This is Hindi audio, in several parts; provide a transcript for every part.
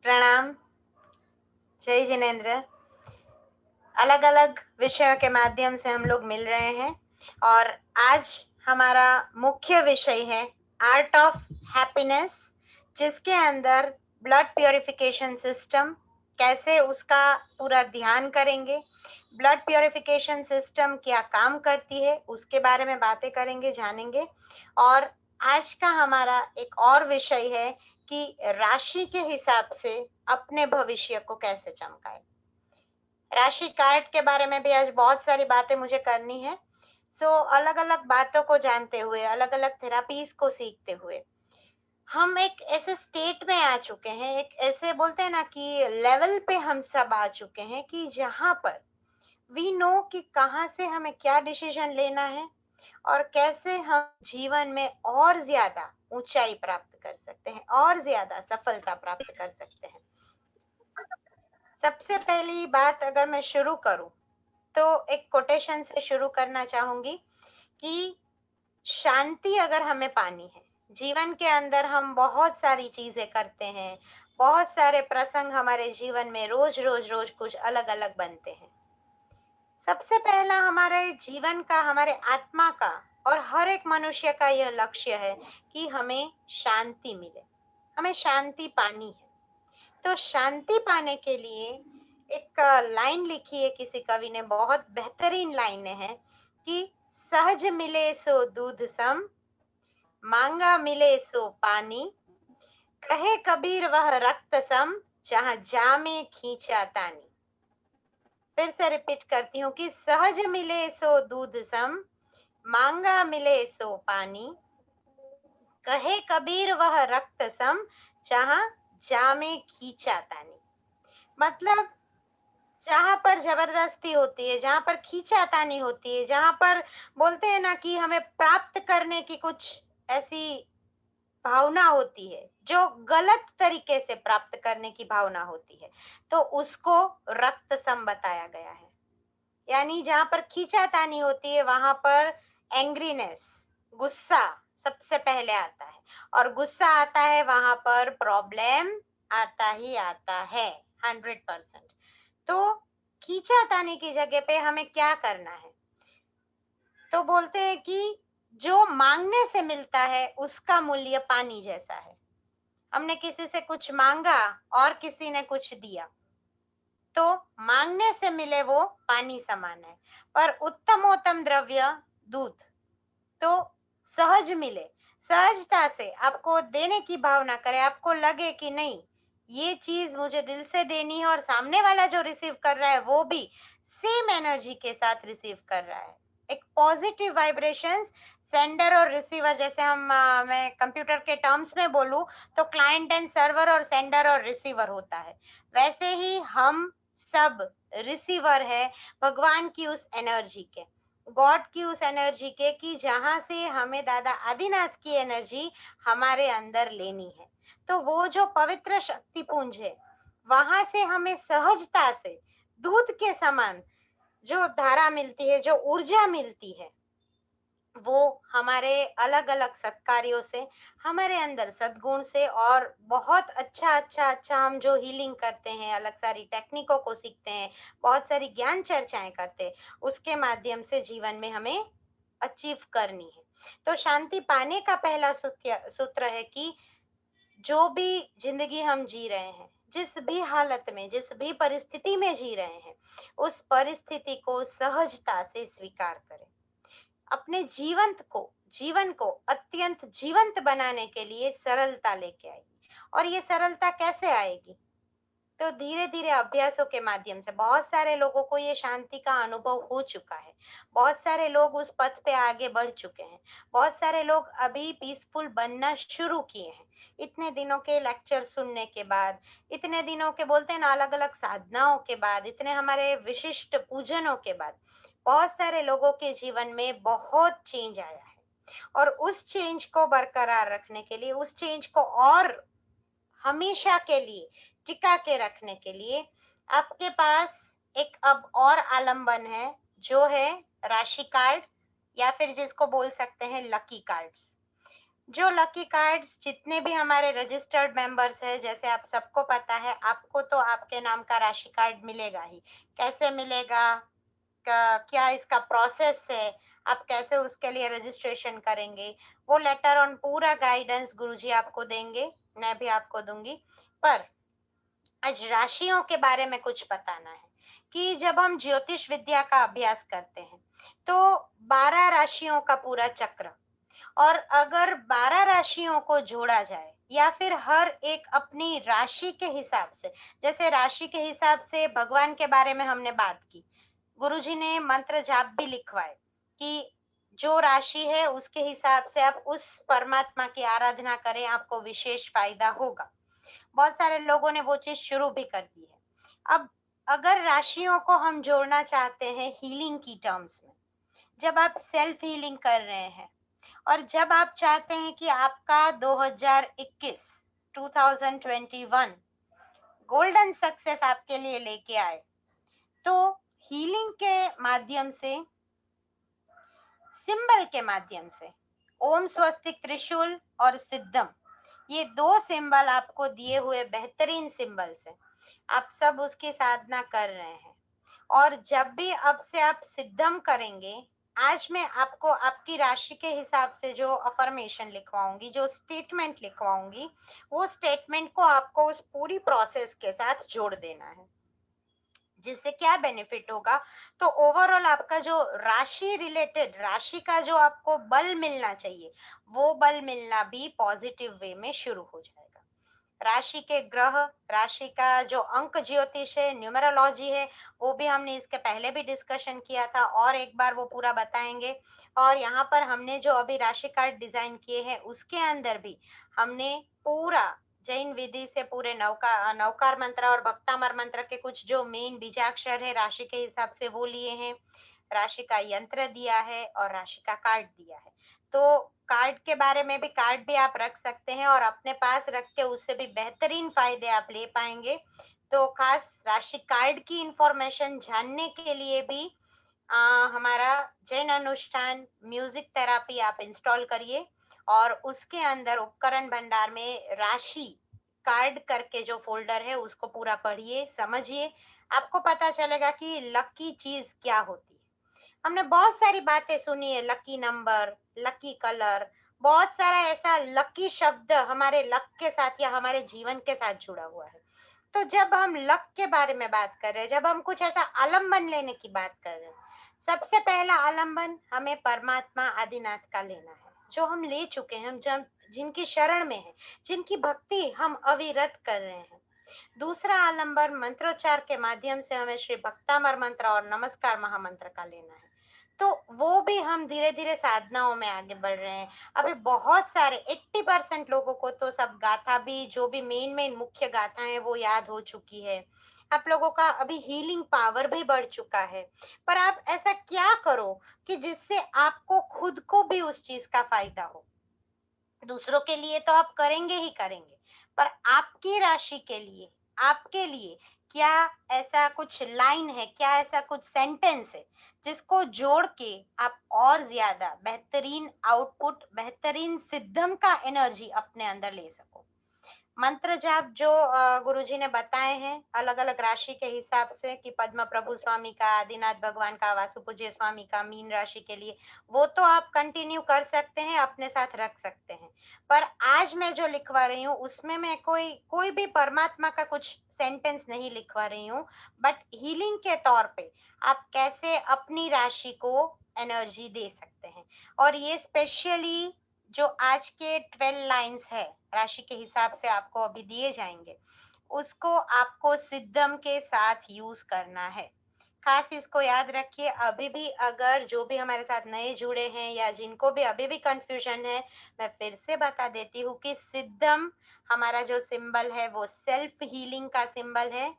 प्रणाम। जय जिनेन्द्र। अलग अलग विषयों के माध्यम से हम लोग मिल रहे हैं और आज हमारा मुख्य विषय है आर्ट ऑफ हैप्पीनेस, जिसके अंदर ब्लड प्योरिफिकेशन सिस्टम, कैसे उसका पूरा ध्यान करेंगे, ब्लड प्योरिफिकेशन सिस्टम क्या काम करती है उसके बारे में बातें करेंगे, जानेंगे। और आज का हमारा एक और विषय है कि राशि के हिसाब से अपने भविष्य को कैसे चमकाए। राशि कार्ड के बारे में भी आज बहुत सारी बातें मुझे करनी है। अलग अलग बातों को जानते हुए, अलग अलग थेरापीज को सीखते हुए हम एक ऐसे स्टेट में आ चुके हैं, एक ऐसे बोलते हैं ना कि लेवल पे हम सब आ चुके हैं कि जहाँ पर वी नो कि कहाँ से हमें क्या डिसीजन लेना है और कैसे हम जीवन में और ज्यादा ऊंचाई प्राप्त कर सकते हैं और ज्यादा सफलता प्राप्त कर सकते हैं। सबसे पहली बात अगर मैं शुरू करूं तो एक कोटेशन से शुरू करना चाहूंगी कि शांति अगर हमें पानी है, जीवन के अंदर हम बहुत सारी चीजें करते हैं, बहुत सारे प्रसंग हमारे जीवन में रोज रोज रोज कुछ अलग अलग बनते हैं। सबसे पहला हमारे जीवन का, हमारे आत्मा का और हर एक मनुष्य का यह लक्ष्य है कि हमें शांति मिले, हमें शांति पानी है। तो शांति पाने के लिए एक लाइन लिखी है किसी कवि ने, बहुत बेहतरीन लाइनें हैं कि सहज मिले सो दूध सम, मांगा मिले सो पानी, कहे कबीर वह रक्त सम, जहां जामे खींचा तानी। फिर से रिपीट करती हूँ कि सहज मिले सो दूध सम, मांगा मिले सो पानी, कहे कबीर वह रक्त सम, जहां जामे खींचा तानी। मतलब जहां पर जबरदस्ती होती है, जहां पर खींचातानी होती है, जहां पर बोलते हैं ना कि हमें प्राप्त करने की कुछ ऐसी भावना होती है जो गलत तरीके से प्राप्त करने की भावना होती है, तो उसको रक्त सम बताया गया है। यानी जहां पर खींचातानी होती है वहां पर एंग्रीनेस, गुस्सा सबसे पहले आता है, और गुस्सा आता है वहां पर प्रॉब्लम आता ही आता है 100%। तो खींचातानी की जगह पे हमें क्या करना है? तो बोलते हैं कि जो मांगने से मिलता है उसका मूल्य पानी जैसा है। हमने किसी से कुछ मांगा और किसी ने कुछ दिया, तो मांगने से मिले वो पानी समान है, पर उत्तमोत्तम द्रव्य दूध तो सहज मिले, सहजता से आपको देने की भावना करे, आपको लगे कि नहीं ये चीज मुझे दिल से देनी है और सामने वाला जो रिसीव कर रहा है वो भी सेम एनर्जी के साथ रिसीव कर रहा है। एक पॉजिटिव वाइब्रेशंस, सेंडर और रिसीवर, जैसे मैं कंप्यूटर के टर्म्स में बोलूं तो क्लाइंट एंड सर्वर और सेंडर और रिसीवर होता है, वैसे ही हम सब रिसीवर है भगवान की उस एनर्जी के, गॉड की उस एनर्जी के, कि जहां से हमें दादा आदिनाथ की एनर्जी हमारे अंदर लेनी है। तो वो जो पवित्र शक्ति पुंज है वहां से हमें सहजता से दूध के समान जो धारा मिलती है, जो ऊर्जा मिलती है, वो हमारे अलग अलग सत्कार्यों से, हमारे अंदर सद्गुण से, और बहुत अच्छा हम जो हीलिंग करते हैं, अलग सारी टेक्निकों को सीखते हैं, बहुत सारी ज्ञान चर्चाएं करते हैं, उसके माध्यम से जीवन में हमें अचीव करनी है। तो शांति पाने का पहला सूत्र है कि जो भी जिंदगी हम जी रहे हैं, जिस भी हालत में, जिस भी परिस्थिति में जी रहे हैं, उस परिस्थिति को सहजता से स्वीकार करें। अपने जीवन को अत्यंत जीवंत बनाने के लिए सरलता लेके आएगी। और ये सरलता कैसे आएगी? तो धीरे धीरे अभ्यासों के माध्यम से। बहुत सारे लोगों को ये शांति का अनुभव हो चुका है, बहुत सारे लोग उस पथ पे आगे बढ़ चुके हैं, बहुत सारे लोग अभी पीसफुल बनना शुरू किए हैं। इतने दिनों के लेक्चर सुनने के बाद, इतने दिनों के बोलते हैं ना अलग अलग साधनाओं के बाद, इतने हमारे विशिष्ट पूजनों के बाद, बहुत सारे लोगों के जीवन में बहुत चेंज आया है। और उस चेंज को बरकरार रखने के लिए, उस चेंज को और हमेशा के लिए टिका के रखने के लिए आपके पास एक अब और आलंबन है, जो है राशि कार्ड, या फिर जिसको बोल सकते हैं लकी कार्ड्स। जो लकी कार्ड्स जितने भी हमारे रजिस्टर्ड मेंबर्स हैं, जैसे आप सबको पता है, आपको तो आपके नाम का राशि कार्ड मिलेगा ही। कैसे मिलेगा? क्या इसका प्रोसेस है? आप कैसे उसके लिए रजिस्ट्रेशन करेंगे? वो लेटर ऑन पूरा गाइडेंस गुरुजी आपको देंगे, मैं भी आपको दूँगी। पर आज राशियों के बारे में कुछ बताना है कि जब हम ज्योतिष विद्या का अभ्यास करते हैं, तो 12 राशियों का पूरा चक्र, और अगर 12 राशियों को जोड़ा जाए या फिर हर एक अपनी राशि के हिसाब से, जैसे राशि के हिसाब से भगवान के बारे में हमने बात की, गुरुजी ने मंत्र जाप भी लिखवाए कि जो राशि है उसके हिसाब से आप उस परमात्मा की आराधना करें, आपको विशेष फायदा होगा। बहुत सारे लोगों ने वो चीज शुरू भी कर दी है। अब अगर राशियों को हम जोड़ना चाहते हैं हीलिंग की टर्म्स में, जब आप सेल्फ हीलिंग कर रहे हैं और जब आप चाहते हैं कि आपका 2021 2021 गोल्डन सक्सेस आपके लिए लेके आए, तो हीलिंग के माध्यम से, सिंबल के माध्यम से, ओम स्वस्तिक त्रिशूल और सिद्धम, ये दो सिंबल आपको दिए हुए बेहतरीन सिंबल्स हैं। आप सब उसकी साधना कर रहे हैं, और जब भी अब से आप सिद्धम करेंगे, आज मैं आपको आपकी राशि के हिसाब से जो अफर्मेशन लिखवाऊंगी, जो स्टेटमेंट लिखवाऊंगी, वो स्टेटमेंट को आपको उस पूरी प्रोसेस के साथ जोड़ देना है। जिससे क्या बेनिफिट होगा? तो ओवरऑल आपका जो राशि रिलेटेड, राशि का जो आपको बल मिलना चाहिए, वो बल मिलना भी पॉजिटिव वे में शुरू हो जाएगा। राशि के ग्रह, राशि का जो अंक ज्योतिष है, न्यूमरोलॉजी है, वो भी हमने इसके पहले भी डिस्कशन किया था, और एक बार वो पूरा बताएंगे। और यहाँ पर हमने जो अभी राशि कार्ड डिजाइन किए हैं, उसके अंदर भी हमने पूरा जैन विधि से पूरे नवकार मंत्र और भक्तामर मंत्र के कुछ जो मेन बीजाक्षर है राशि के हिसाब से वो लिए हैं, राशि का यंत्र दिया है और राशि का कार्ड दिया है। तो कार्ड के बारे में भी, कार्ड भी आप रख सकते हैं और अपने पास रख के उससे भी बेहतरीन फायदे आप ले पाएंगे। तो खास राशि कार्ड की इंफॉर्मेशन जानने के लिए भी हमारा जैन अनुष्ठान म्यूजिक थेरापी आप इंस्टॉल करिए, और उसके अंदर उपकरण भंडार में राशि कार्ड करके जो फोल्डर है उसको पूरा पढ़िए, समझिए, आपको पता चलेगा कि लकी चीज क्या होती है। हमने बहुत सारी बातें सुनी है, लकी नंबर, लकी कलर, बहुत सारा ऐसा लकी शब्द हमारे लक के साथ या हमारे जीवन के साथ जुड़ा हुआ है। तो जब हम लक के बारे में बात कर रहे हैं, जब हम कुछ ऐसा आलम्बन लेने की बात कर रहे हैं, सबसे पहला आलम्बन हमें परमात्मा आदिनाथ का लेना है, जो हम ले चुके हैं, हम जब जिनकी शरण में है, जिनकी भक्ति हम अविरत कर रहे हैं। दूसरा आलम्बन मंत्रोच्चार के माध्यम से हमें श्री भक्तामर मंत्र और नमस्कार महामंत्र का लेना है। तो वो भी हम धीरे धीरे साधनाओं में आगे बढ़ रहे हैं। अभी बहुत सारे 80% लोगों को तो सब गाथा भी, जो भी मेन मेन मुख्य गाथा है वो याद हो चुकी है। आप लोगों का अभी हीलिंग पावर भी बढ़ चुका है। पर आप ऐसा क्या करो कि जिससे आपको खुद को भी उस चीज का फायदा हो। दूसरों के लिए तो आप करेंगे ही करेंगे, पर आपकी राशि के लिए, आपके लिए क्या ऐसा कुछ लाइन है, क्या ऐसा कुछ सेंटेंस है जिसको जोड़ के आप और ज्यादा बेहतरीन आउटपुट, बेहतरीन सिद्धम का एनर्जी अपने अंदर ले सको। मंत्र जाप जो गुरुजी ने बताए हैं अलग अलग राशि के हिसाब से, कि पद्म प्रभु स्वामी का, आदिनाथ भगवान का, वासु पूज्य स्वामी का मीन राशि के लिए, वो तो आप कंटिन्यू कर सकते हैं, अपने साथ रख सकते हैं। पर आज मैं जो लिखवा रही हूँ उसमें मैं कोई कोई भी परमात्मा का कुछ सेंटेंस नहीं लिखवा रही हूँ, बट हीलिंग के तौर पे आप कैसे अपनी राशि को एनर्जी दे सकते हैं। और ये स्पेशली जो आज के 12 लाइन्स है राशि के हिसाब से आपको अभी दिए जाएंगे, उसको आपको सिद्धम के साथ यूज करना है। खास इसको याद रखिए। अभी भी अगर जो भी हमारे साथ नए जुड़े हैं या जिनको भी अभी भी कंफ्यूजन है, मैं फिर से बता देती हूँ कि सिद्धम हमारा जो सिंबल है वो सेल्फ हीलिंग का सिंबल है।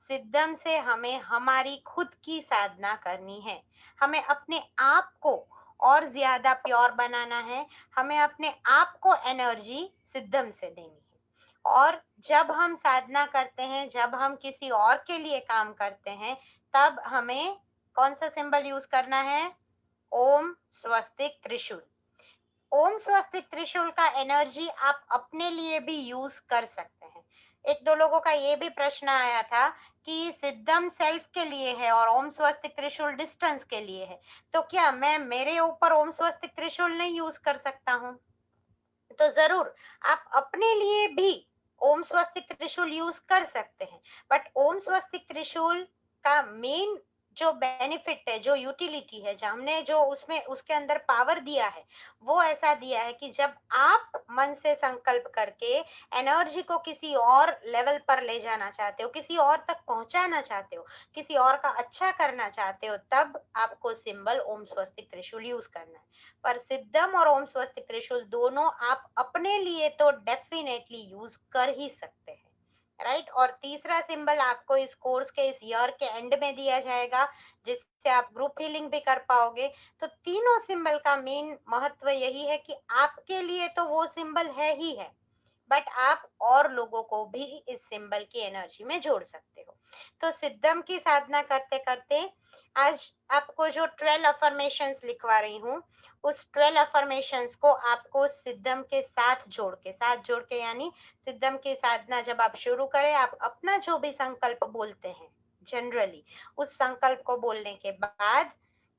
सिद्धम से हमें हमारी खुद की साधना करनी है, हमें अपने आप को और ज्यादा प्योर बनाना है, हमें अपने आप को एनर्जी सिद्धम से देनी है। और जब हम साधना करते हैं, जब हम किसी और के लिए काम करते हैं, तब हमें कौन सा सिंबल यूज करना है? ओम स्वस्तिक त्रिशूल। ओम स्वस्तिक त्रिशूल का एनर्जी आप अपने लिए भी यूज कर सकते हैं। एक दो लोगों का ये भी प्रश्न आया था कि सिद्धम सेल्फ के लिए है और ओम स्वस्तिक त्रिशूल डिस्टेंस के लिए है, तो क्या मैं मेरे ऊपर ओम स्वस्तिक त्रिशूल नहीं यूज कर सकता हूँ? तो जरूर आप अपने लिए भी ओम स्वस्तिक त्रिशूल यूज कर सकते हैं, बट ओम स्वस्तिक त्रिशूल का मेन जो बेनिफिट है, जो यूटिलिटी है, जो हमने जो उसमें उसके अंदर पावर दिया है, वो ऐसा दिया है कि जब आप मन से संकल्प करके एनर्जी को किसी और लेवल पर ले जाना चाहते हो, किसी और तक पहुंचाना चाहते हो, किसी और का अच्छा करना चाहते हो, तब आपको सिंबल ओम स्वस्तिक त्रिशूल यूज करना है। पर सिद्धम और ओम स्वस्तिक त्रिशूल दोनों आप अपने लिए तो डेफिनेटली यूज कर ही सकते हैं, राइट। और तीसरा सिंबल आपको इस कोर्स के इस ईयर के एंड में दिया जाएगा, जिससे आप ग्रुप हीलिंग भी कर पाओगे। तो तीनों सिंबल का मेन महत्व यही है कि आपके लिए तो वो सिंबल है ही है, बट आप और लोगों को भी इस सिंबल की एनर्जी में जोड़ सकते हो। तो सिद्धम की साधना करते करते आज आपको जो 12 अफर्मेशंस लिखवा रही हूँ, उस 12 अफर्मेशंस को आपको सिद्धम के साथ जोड़ के यानी सिद्धम की साधना जब आप शुरू करें, आप अपना जो भी संकल्प बोलते हैं जनरली, उस संकल्प को बोलने के बाद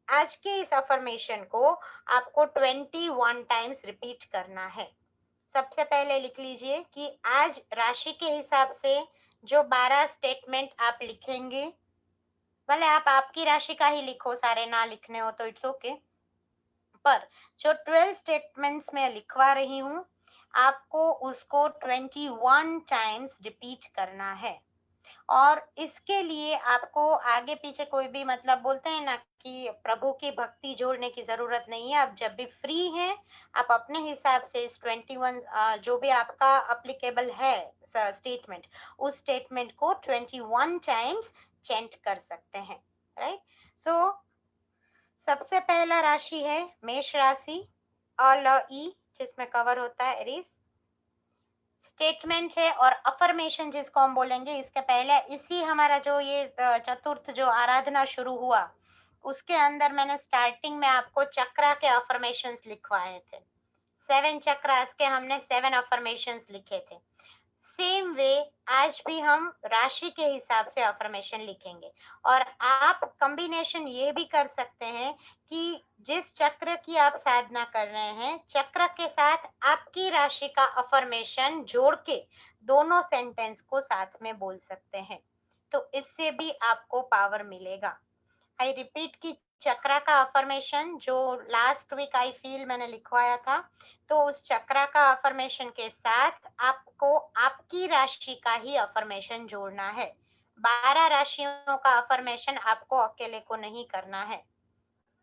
आज के इस अफर्मेशन को आपको 21 टाइम्स रिपीट करना है। सबसे पहले लिख लीजिए कि आज राशि के हिसाब से जो 12 स्टेटमेंट आप लिखेंगे, भले आप आपकी राशि का ही लिखो, सारे ना लिखने हो तो इट्स ओके, पर जो 12 स्टेटमेंट्स मैं लिखवा रही हूँ, आपको उसको 21 टाइम्स रिपीट करना है। और इसके लिए आपको आगे पीछे कोई भी मतलब बोलते हैं ना कि प्रभु की भक्ति जोड़ने की जरूरत नहीं है। आप जब भी फ्री हैं, आप अपने हिसाब से इस 21 जो भी आपका अप्लीकेबल है स्टेटमेंट, उस स्टेटमेंट को 21 टाइम्स चेंट कर सकते हैं, राइट। सो सबसे पहला राशि है मेष राशि, ई जिसमें कवर होता है एरीज। स्टेटमेंट है और अफर्मेशन जिसको हम बोलेंगे, इसके पहले इसी हमारा जो ये चतुर्थ जो आराधना शुरू हुआ, उसके अंदर मैंने स्टार्टिंग में आपको चक्रा के अफर्मेशंस लिखवाए थे। 7 चक्रास के हमने 7 अफर्मेशंस लिखे थे। सेम वे आज भी हम राशि के हिसाब से अफर्मेशन लिखेंगे। और आप कॉम्बिनेशन ये भी कर सकते हैं कि जिस चक्र की आप साधना कर रहे हैं, चक्र के साथ आपकी राशि का अफर्मेशन जोड़ के दोनों सेंटेंस को साथ में बोल सकते हैं, तो इससे भी आपको पावर मिलेगा। आई रिपीट की चक्रा का अफर्मेशन जो लास्ट वीक आई फील मैंने लिखवाया था, तो उस चक्रा का अफर्मेशन के साथ आपको आपकी राशि का ही अफर्मेशन जोड़ना है। 12 राशियों का अफर्मेशन आपको अकेले को नहीं करना है,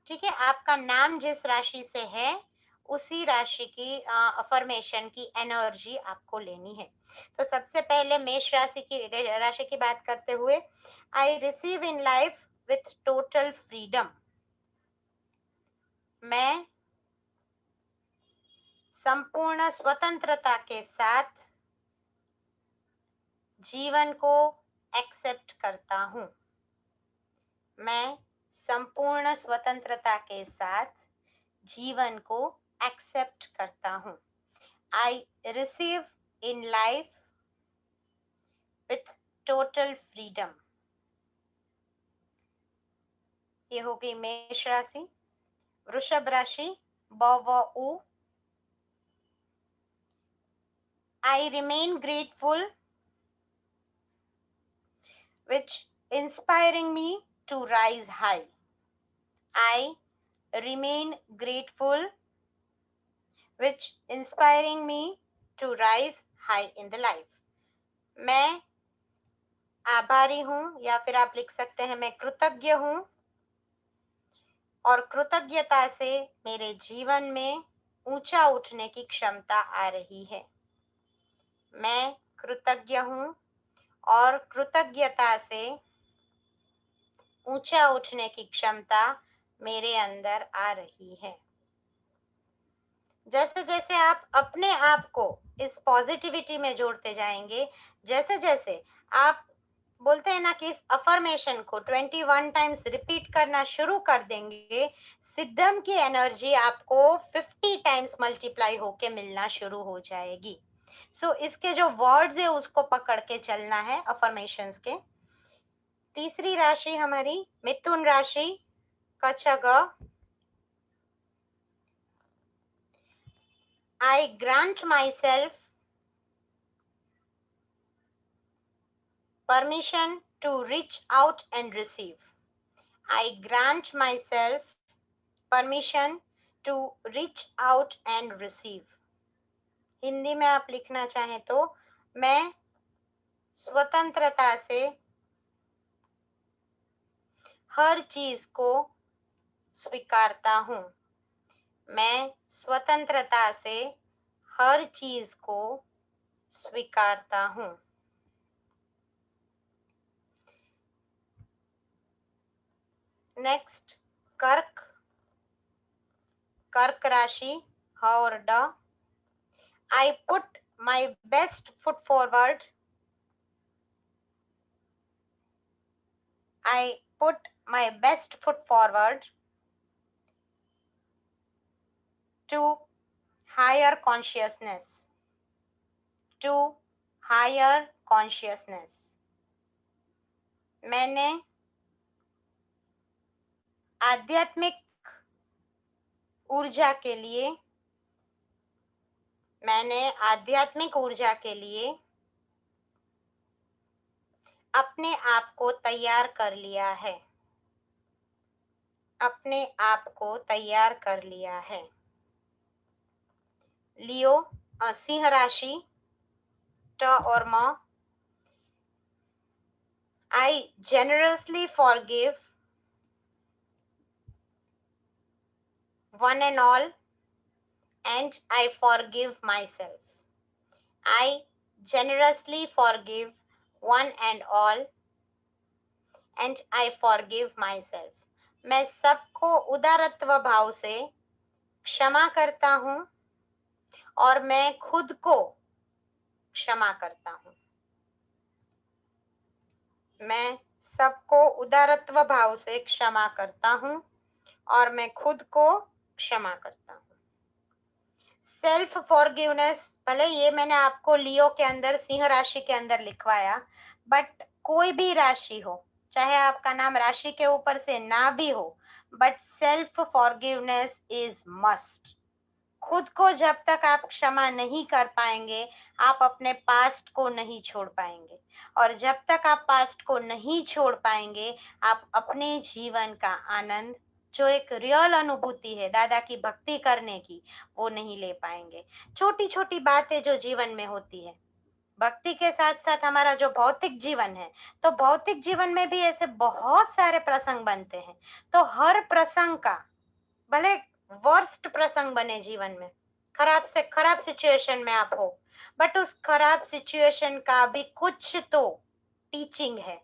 ठीक है। आपका नाम जिस राशि से है, उसी राशि की अफर्मेशन की एनर्जी आपको लेनी है। तो सबसे पहले मेष राशि की बात करते हुए, I receive in life with total freedom. मैं संपूर्ण स्वतंत्रता के साथ जीवन को एक्सेप्ट करता हूँ। मैं संपूर्ण स्वतंत्रता के साथ जीवन को एक्सेप्ट करता हूँ। I receive in life with total freedom. ये हो गई मेष राशि। वृषभ राशि, ब व उ। I remain grateful, which inspiring me to rise high. I remain grateful, which inspiring me to rise high in the life. मैं आभारी हूँ, या फिर आप लिख सकते हैं मैं कृतज्ञ हूँ, और कृतज्ञता से मेरे जीवन में ऊंचा उठने की क्षमता आ रही है। मैं कृतज्ञ हूँ और कृतज्ञता से ऊंचा उठने की क्षमता मेरे अंदर आ रही है। जैसे जैसे आप अपने आप को इस पॉजिटिविटी में जोड़ते जाएंगे, जैसे जैसे आप बोलते हैं ना कि इस अफर्मेशन को 21 टाइम्स रिपीट करना शुरू कर देंगे, सिद्धम की एनर्जी आपको 50 टाइम्स मल्टीप्लाई होके मिलना शुरू हो जाएगी। सो इसके जो वर्ड्स है उसको पकड़ के चलना है अफर्मेशंस के। तीसरी राशि हमारी मिथुन राशि का ग। I grant myself permission to reach out and receive. I grant myself permission to reach out and receive. Hindi में आप लिखना चाहें तो मैं स्वतंत्रता से हर चीज को स्वीकारता हूँ। मैं स्वतंत्रता से हर चीज को स्वीकारता हूँ। नेक्स्ट कर्क, कर्क राशि ह और ड। I put my best foot forward. I put my best foot forward to higher consciousness. To higher consciousness. मैंने आध्यात्मिक ऊर्जा के लिए अपने आप को तैयार कर लिया है। अपने आप को तैयार कर लिया है। लियो सिंह राशि ट और म। I generously forgive one and all, and I forgive myself. I generously forgive one and all, and I forgive myself. मैं सबको उदारत्व भाव से क्षमा करता हूँ और मैं खुद को क्षमा करता हूँ। मैं सबको उदारत्व भाव से क्षमा करता हूँ और मैं खुद को क्षमा करता हूँ। सेल्फ फॉरगिवनेस, भले ये मैंने आपको लियो के अंदर सिंह राशि के अंदर लिखवाया, बट कोई भी राशि हो, चाहे आपका नाम राशि के ऊपर से ना भी हो, but self forgiveness is must. खुद को जब तक आप क्षमा नहीं कर पाएंगे, आप अपने पास्ट को नहीं छोड़ पाएंगे, और जब तक आप पास्ट को नहीं छोड़ पाएंगे, आप अपने जीवन का आनंद, जो एक रियल अनुभूति है दादा की भक्ति करने की, वो नहीं ले पाएंगे। छोटी छोटी बातें जो जीवन में होती है, भक्ति के साथ साथ हमारा जो भौतिक जीवन है, तो भौतिक जीवन में भी ऐसे बहुत सारे प्रसंग बनते हैं। तो हर प्रसंग का, भले वर्स्ट प्रसंग बने जीवन में, खराब से खराब सिचुएशन में आप हो, बट उस खराब सिचुएशन का भी कुछ तो टीचिंग है,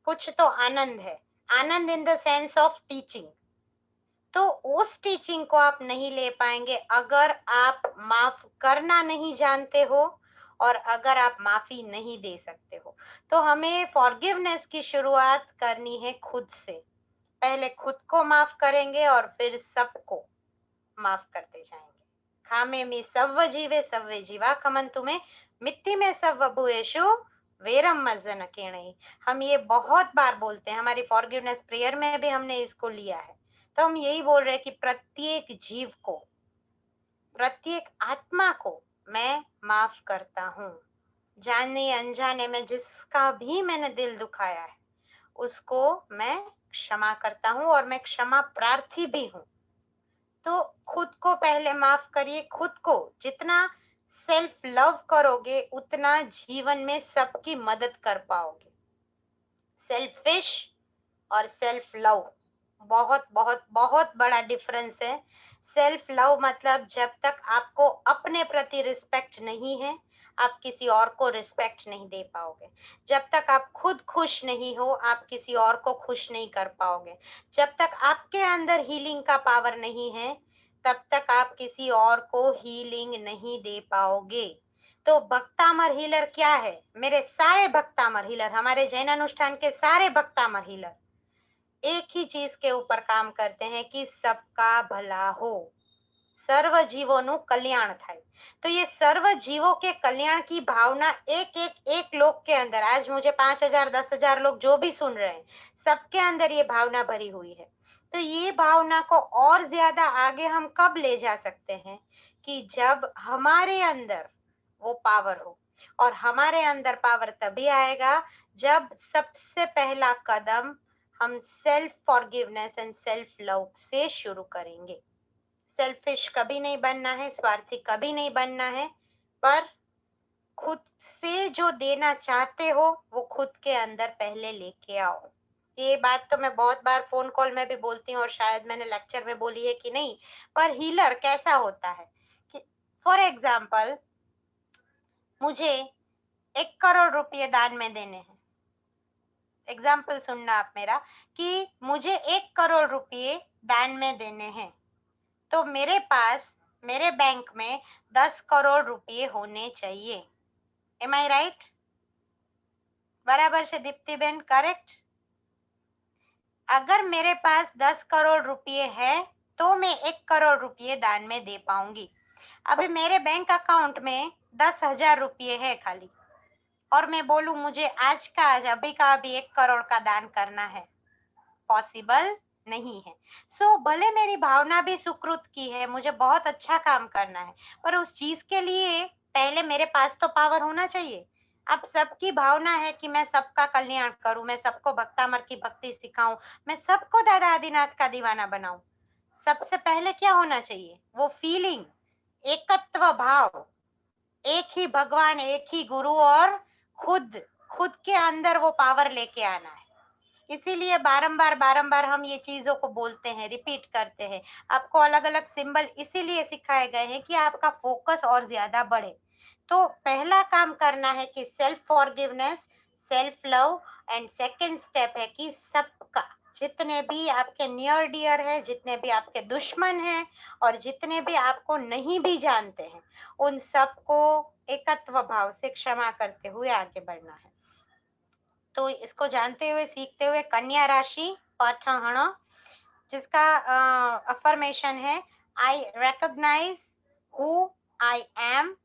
कुछ तो आनंद है। आनंद in the sense of teaching. तो उस टीचिंग को आप नहीं ले पाएंगे अगर आप माफ करना नहीं जानते हो और अगर आप माफी नहीं दे सकते हो। तो हमें फॉरगिवनेस की शुरुआत करनी है खुद से। पहले खुद को माफ करेंगे और फिर सबको माफ करते जाएंगे। खामे में सव्व जीवे सव्वे जीवा खमंतु में मिट्टी में सव्व भूयेषु वेरम मज्जन केणई। हम ये बहुत बार बोलते हैं, हमारी फॉरगिवनेस प्रेयर में भी हमने इसको लिया है। तो हम यही बोल रहे हैं कि प्रत्येक जीव को, प्रत्येक आत्मा को मैं माफ करता हूँ। जाने अनजाने में जिसका भी मैंने दिल दुखाया है, उसको मैं क्षमा करता हूँ और मैं क्षमा प्रार्थी भी हूँ। तो खुद को पहले माफ करिए। खुद को जितना सेल्फ लव करोगे, उतना जीवन में सबकी मदद कर पाओगे। सेल्फिश और सेल्फ लव बहुत बहुत बहुत बड़ा डिफरेंस है। सेल्फ लव मतलब जब तक आपको अपने प्रति रिस्पेक्ट नहीं है, आप किसी और को रिस्पेक्ट नहीं दे पाओगे। जब तक आप खुद खुश नहीं हो, आप किसी और को खुश नहीं कर पाओगे। जब तक आपके अंदर हीलिंग का पावर नहीं है, तब तक आप किसी और को हीलिंग नहीं दे पाओगे। तो भक्तामर हीलर क्या है? मेरे सारे भक्तामर हीलर, हमारे जैन अनुष्ठान के सारे भक्तामर हीलर एक ही चीज के ऊपर काम करते हैं कि सबका भला हो, सर्व जीवोનું कल्याण થાય। तो ये सर्व जीवों के कल्याण की भावना एक लोग के अंदर, आज मुझे 5,000 10,000 लोग जो भी सुन रहे हैं, सबके अंदर ये भावना भरी हुई है। तो ये भावना को और ज्यादा आगे हम कब ले जा सकते हैं कि जब हमारे अंदर वो पावर हो। और हमारे अंदर पावर तभी आएगा जब सबसे पहला कदम हम self forgiveness and self love से शुरू करेंगे। सेल्फिश कभी नहीं बनना है, स्वार्थी कभी नहीं बनना है, पर खुद से जो देना चाहते हो वो खुद के अंदर पहले लेके आओ। ये बात तो मैं बहुत बार फोन कॉल में भी बोलती हूँ और शायद मैंने लेक्चर में बोली है कि नहीं, पर हीलर कैसा होता है कि फॉर एग्जाम्पल मुझे 1 करोड़ रुपये दान में देने हैं। एग्जाम्पल सुनना आप मेरा, कि मुझे 1 करोड़ रुपये दान में देने हैं, तो मेरे पास मेरे बैंक में 10 करोड़ रुपये होने चाहिए। एम आई राइट? बराबर से दीप्ति बेन, करेक्ट? अगर मेरे पास 10 करोड़ रुपये है तो मैं 1 करोड़ रुपये दान में दे पाऊंगी। अभी मेरे बैंक अकाउंट में 10,000 रुपये है खाली, और मैं बोलूं मुझे आज का आज अभी का अभी 1 करोड़ का दान करना है, पॉसिबल नहीं है। भले मेरी भावना भी सुकृत की है, मुझे बहुत अच्छा काम करना है, पर उस चीज के लिए पहले मेरे पास तो पावर होना चाहिए। अब सबकी भावना है कि मैं सबका कल्याण करूं, मैं सबको भक्तामर की भक्ति सिखाऊं, मैं सबको दादा आदिनाथ का दीवाना बनाऊं। सबसे पहले क्या होना चाहिए? वो फीलिंग, एकत्व भाव, एक ही भगवान, एक ही गुरु, और खुद खुद के अंदर वो पावर लेके आना है। इसीलिए बारंबार बारंबार हम ये चीजों को बोलते हैं, रिपीट करते हैं। आपको अलग अलग सिंबल इसीलिए सिखाए गए हैं कि आपका फोकस और ज्यादा बढ़े। तो पहला काम करना है कि self forgiveness, self love, and second step है कि सबका, जितने भी आपके नियर डियर है, जितने भी आपके दुश्मन हैं, और जितने भी आपको नहीं भी जानते हैं, उन सबको एकत्व भाव से क्षमा करते हुए आगे बढ़ना है। तो इसको जानते हुए सीखते हुए कन्या राशि पाठहण, जिसका अफर्मेशन है, I recognise who I am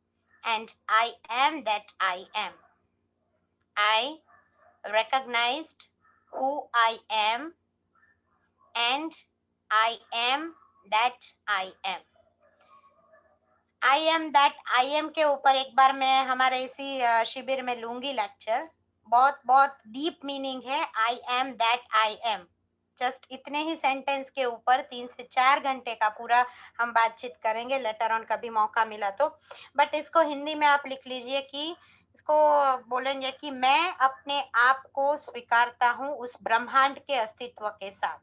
and I am that I am. I recognized who I am and I am that I am. I am that I am के ऊपर एक बार मैं हमारे इसी शिविर में लूंगी लेक्चर। बहुत बहुत डीप मीनिंग है आई am that I M. Just इतने ही सेंटेंस के ऊपर 3 से 4 घंटे का पूरा हम बातचीत करेंगे, लेटर ऑन कभी मौका मिला तो। बट इसको हिंदी में आप लिख लीजिए कि इसको बोलेंगे कि मैं अपने आप को स्वीकारता हूँ उस ब्रह्मांड के अस्तित्व के साथ।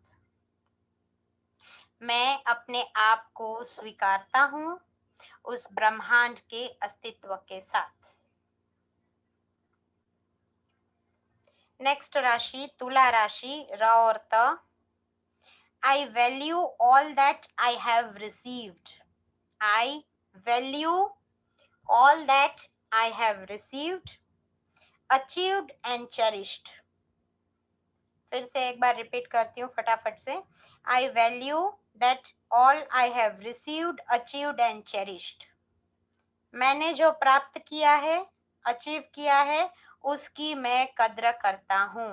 मैं अपने आप को स्वीकारता हूँ उस ब्रह्मांड के अस्तित्व के साथ। नेक्स्ट राशि तुला राशि, र और त। I value all that I have received. I value all that I have received, achieved and cherished. फिर से एक बार रिपीट करती हूँ फटाफट से। I value that all I have received, achieved and cherished. मैंने जो प्राप्त किया है, अचीव किया है, उसकी मैं कद्र करता हूँ।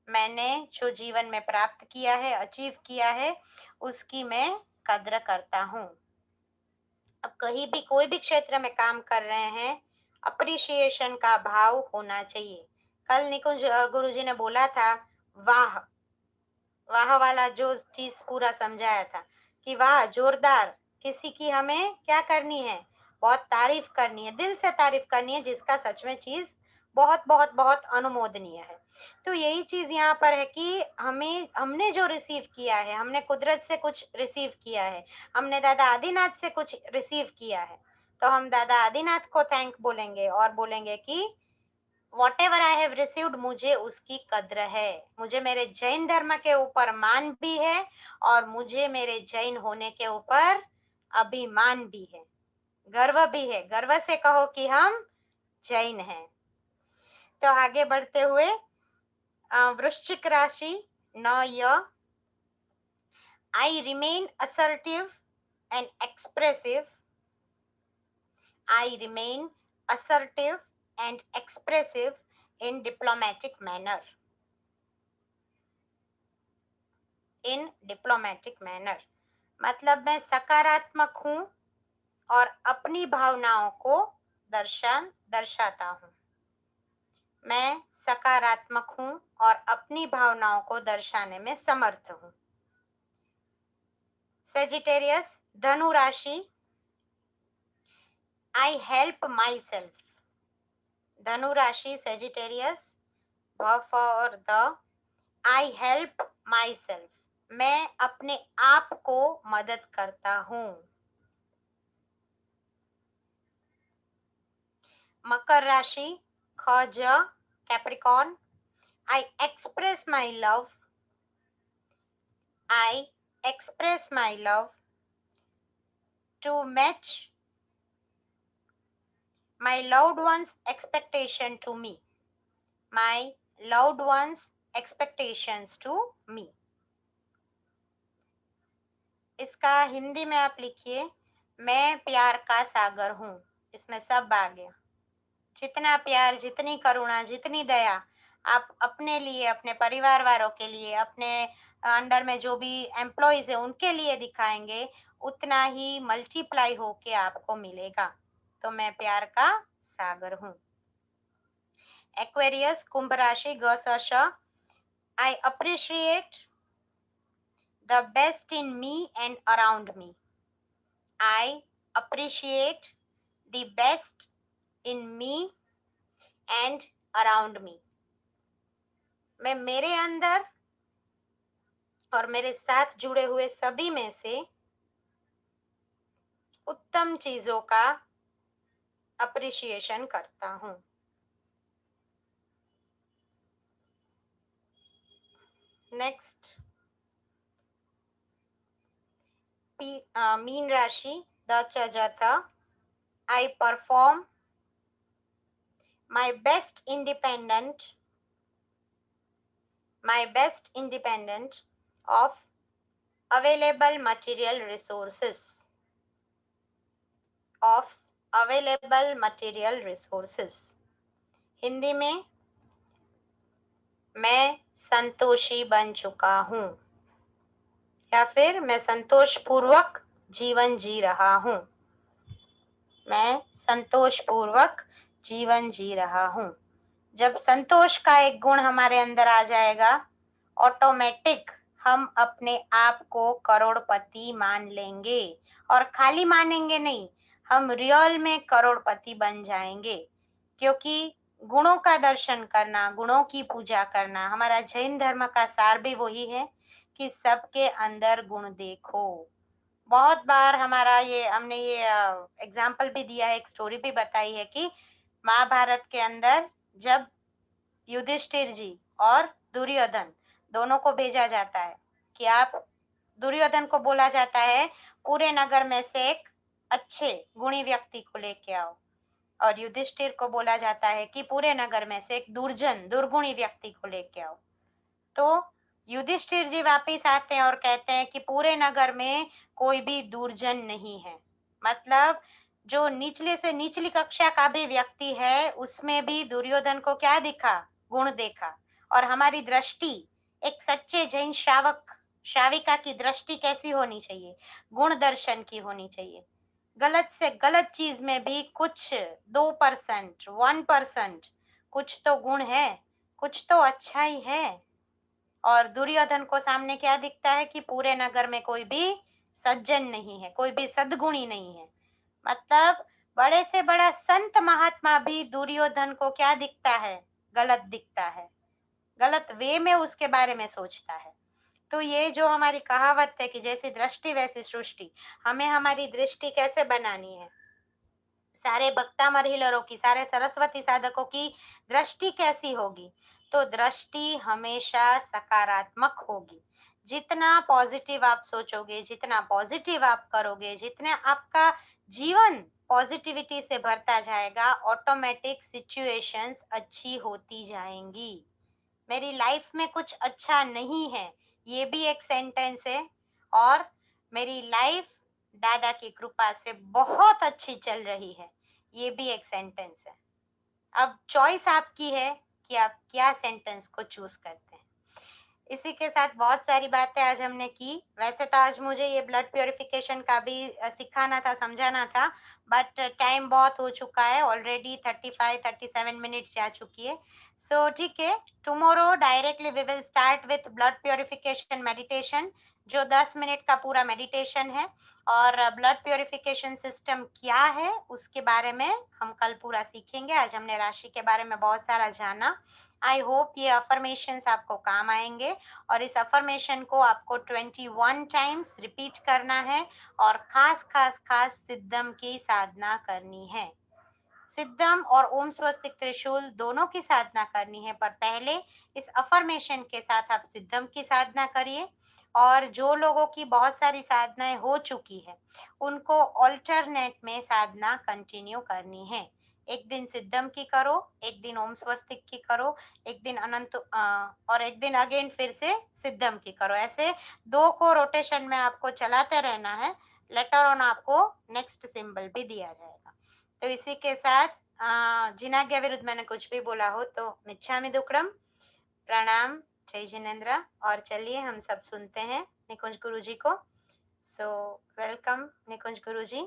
मैंने जो जीवन में प्राप्त किया है, अचीव किया है, उसकी मैं कद्र करता हूँ। अब कहीं भी कोई भी क्षेत्र में काम कर रहे हैं, अप्रिशिएशन का भाव होना चाहिए। कल निकुंज गुरुजी ने बोला था, वाह वाह वाला जो चीज पूरा समझाया था कि वाह जोरदार, किसी की हमें क्या करनी है, बहुत तारीफ करनी है, दिल से तारीफ करनी है, जिसका सच में चीज बहुत बहुत बहुत अनुमोदनीय है। तो यही चीज यहाँ पर है कि हमने जो रिसीव किया है, हमने कुदरत से कुछ रिसीव किया है, हमने दादा आदिनाथ से कुछ रिसीव किया है, तो हम दादा आदिनाथ को थैंक बोलेंगे और बोलेंगे कि what ever I have received, मुझे उसकी कद्र है, मुझे मेरे जैन धर्म के ऊपर मान भी है और मुझे मेरे जैन होने के ऊपर अभिमान भी है, गर्व भी है। गर्व से कहो कि हम जैन हैं। तो आगे बढ़ते हुए वृश्चिक राशि, Now year, I remain assertive and expressive. I remain assertive and expressive in diplomatic manner. In diplomatic manner. मतलब मैं सकारात्मक हूँ और अपनी भावनाओं को दर्शाता हूँ। मैं सकारात्मक हूँ और अपनी भावनाओं को दर्शाने में समर्थ हूँ। सेजिटेरियस, धनु राशि, I help myself. धनु राशि Sagittarius, for the I help myself. मैं अपने आप को मदद करता हूँ। मकर राशि, खज, Capricorn, I express my love. I express my love to match my loved one's expectation to me. My loved one's expectations to me. इसका हिंदी में आप लिखिए, मैं प्यार का सागर हूँ। इसमें सब आ गया। जितना प्यार, जितनी करुणा, जितनी दया आप अपने लिए, अपने परिवार वालों के लिए, अपने अंडर में जो भी एम्प्लॉइज है उनके लिए दिखाएंगे, उतना ही मल्टीप्लाई होके आपको मिलेगा। तो मैं प्यार का सागर हूँ। एक्वेरियस, कुंभ राशि, ग, I appreciate the best in me and around me. I appreciate the best in me and around me. मैं मेरे अंदर और मेरे साथ जुड़े हुए सभी में से उत्तम चीजों का अप्रिशिएशन करता हूँ। नेक्स्ट, मीन राशि, द, च, I perform my best independent of available material resources. Of available material resources. Hindi में, मैं संतोषी बन चुका हूँ, या फिर मैं संतोषपूर्वक जीवन जी रहा हूँ। मैं संतोषपूर्वक जीवन जी रहा हूँ। जब संतोष का एक गुण हमारे अंदर आ जाएगा, ऑटोमेटिक हम अपने आप को करोड़पति मान लेंगे। और खाली मानेंगे नहीं, हम रियल में करोड़पति बन जाएंगे। क्योंकि गुणों का दर्शन करना, गुणों की पूजा करना, हमारा जैन धर्म का सार भी वही है कि सबके अंदर गुण देखो। बहुत बार हमने ये एग्जाम्पल भी दिया है, एक स्टोरी भी बताई है कि महाभारत के अंदर जब युधिष्ठिर जी और दुर्योधन दोनों को भेजा जाता है कि आप, दुर्योधन को बोला जाता है पूरे नगर में से एक अच्छे गुणी व्यक्ति को लेके आओ, और युधिष्ठिर को बोला जाता है कि पूरे नगर में से एक दुर्गुणी व्यक्ति को लेके आओ। तो युधिष्ठिर जी वापिस आते हैं और कहते हैं कि पूरे नगर में कोई भी दुर्जन नहीं है। मतलब जो निचले से निचली कक्षा का भी व्यक्ति है, उसमें भी दुर्योधन को क्या दिखा? गुण देखा। और हमारी दृष्टि, एक सच्चे जैन श्राविका की दृष्टि कैसी होनी चाहिए? गुण दर्शन की होनी चाहिए। गलत से गलत चीज में भी कुछ 2%, 1% कुछ तो गुण है, कुछ तो अच्छा ही है। और दुर्योधन को सामने क्या दिखता है कि पूरे नगर में कोई भी सज्जन नहीं है, कोई भी सद्गुणी नहीं है। मतलब बड़े से बड़ा संत महात्मा भी दुर्योधन को क्या दिखता है? गलत दिखता है, गलत वे में उसके बारे में सोचता है। तो ये जो हमारी कहावत है कि जैसी दृष्टि वैसी सृष्टि, हमें हमारी दृष्टि कैसे बनानी है? सारे भक्तामर हीलरों की, सारे सरस्वती साधकों की दृष्टि कैसी होगी? तो दृष्टि हमेशा सकारात्मक होगी। जितना पॉजिटिव आप सोचोगे, जितना पॉजिटिव आप करोगे, जितना आपका जीवन पॉजिटिविटी से भरता जाएगा, ऑटोमेटिक सिचुएशंस अच्छी होती जाएंगी। मेरी लाइफ में कुछ अच्छा नहीं है, ये भी एक सेंटेंस है। और मेरी लाइफ दादा की कृपा से बहुत अच्छी चल रही है, ये भी एक सेंटेंस है। अब चॉइस आपकी है कि आप क्या सेंटेंस को चूज करते हैं। इसी के साथ बहुत सारी बातें आज हमने की। वैसे तो आज मुझे ये ब्लड प्यूरिफिकेशन का भी सिखाना था, समझाना था, बट टाइम बहुत हो चुका है, ऑलरेडी 35-37 मिनट्स जा चुकी है। सो ठीक है, tomorrow directly we will start with blood purification meditation, जो 10 मिनट का पूरा मेडिटेशन है। और ब्लड प्यूरिफिकेशन सिस्टम क्या है उसके बारे में हम कल पूरा सीखेंगे। आज हमने राशि के बारे में बहुत सारा जाना। आई होप ये अफर्मेशंस आपको काम आएंगे, और इस अफर्मेशन को आपको 21 टाइम्स रिपीट करना है, और खास खास खास सिद्धम की साधना करनी है। सिद्धम और ओम स्वस्तिक त्रिशूल दोनों की साधना करनी है, पर पहले इस अफर्मेशन के साथ आप सिद्धम की साधना करिए। और जो लोगों की बहुत सारी साधनाएं हो चुकी है, उनको ऑल्टरनेट में साधना कंटिन्यू करनी है। एक दिन सिद्धम की करो, एक दिन ओम स्वस्तिक की करो, एक दिन अनंत और एक दिन अगेन फिर से सिद्धम की करो। ऐसे 2 को रोटेशन में आपको चलाते रहना है। लेटर ऑन आपको नेक्स्ट सिंबल भी दिया जाएगा। तो इसी के साथ जिनाज्ञा विरुद्ध मैंने कुछ भी बोला हो तो मिच्छामि दुक्कडम, प्रणाम, जय जिनेन्द्र। और चलिए हम सब सुनते हैं निकुंज गुरु जी को। सो वेलकम निकुंज गुरु जी।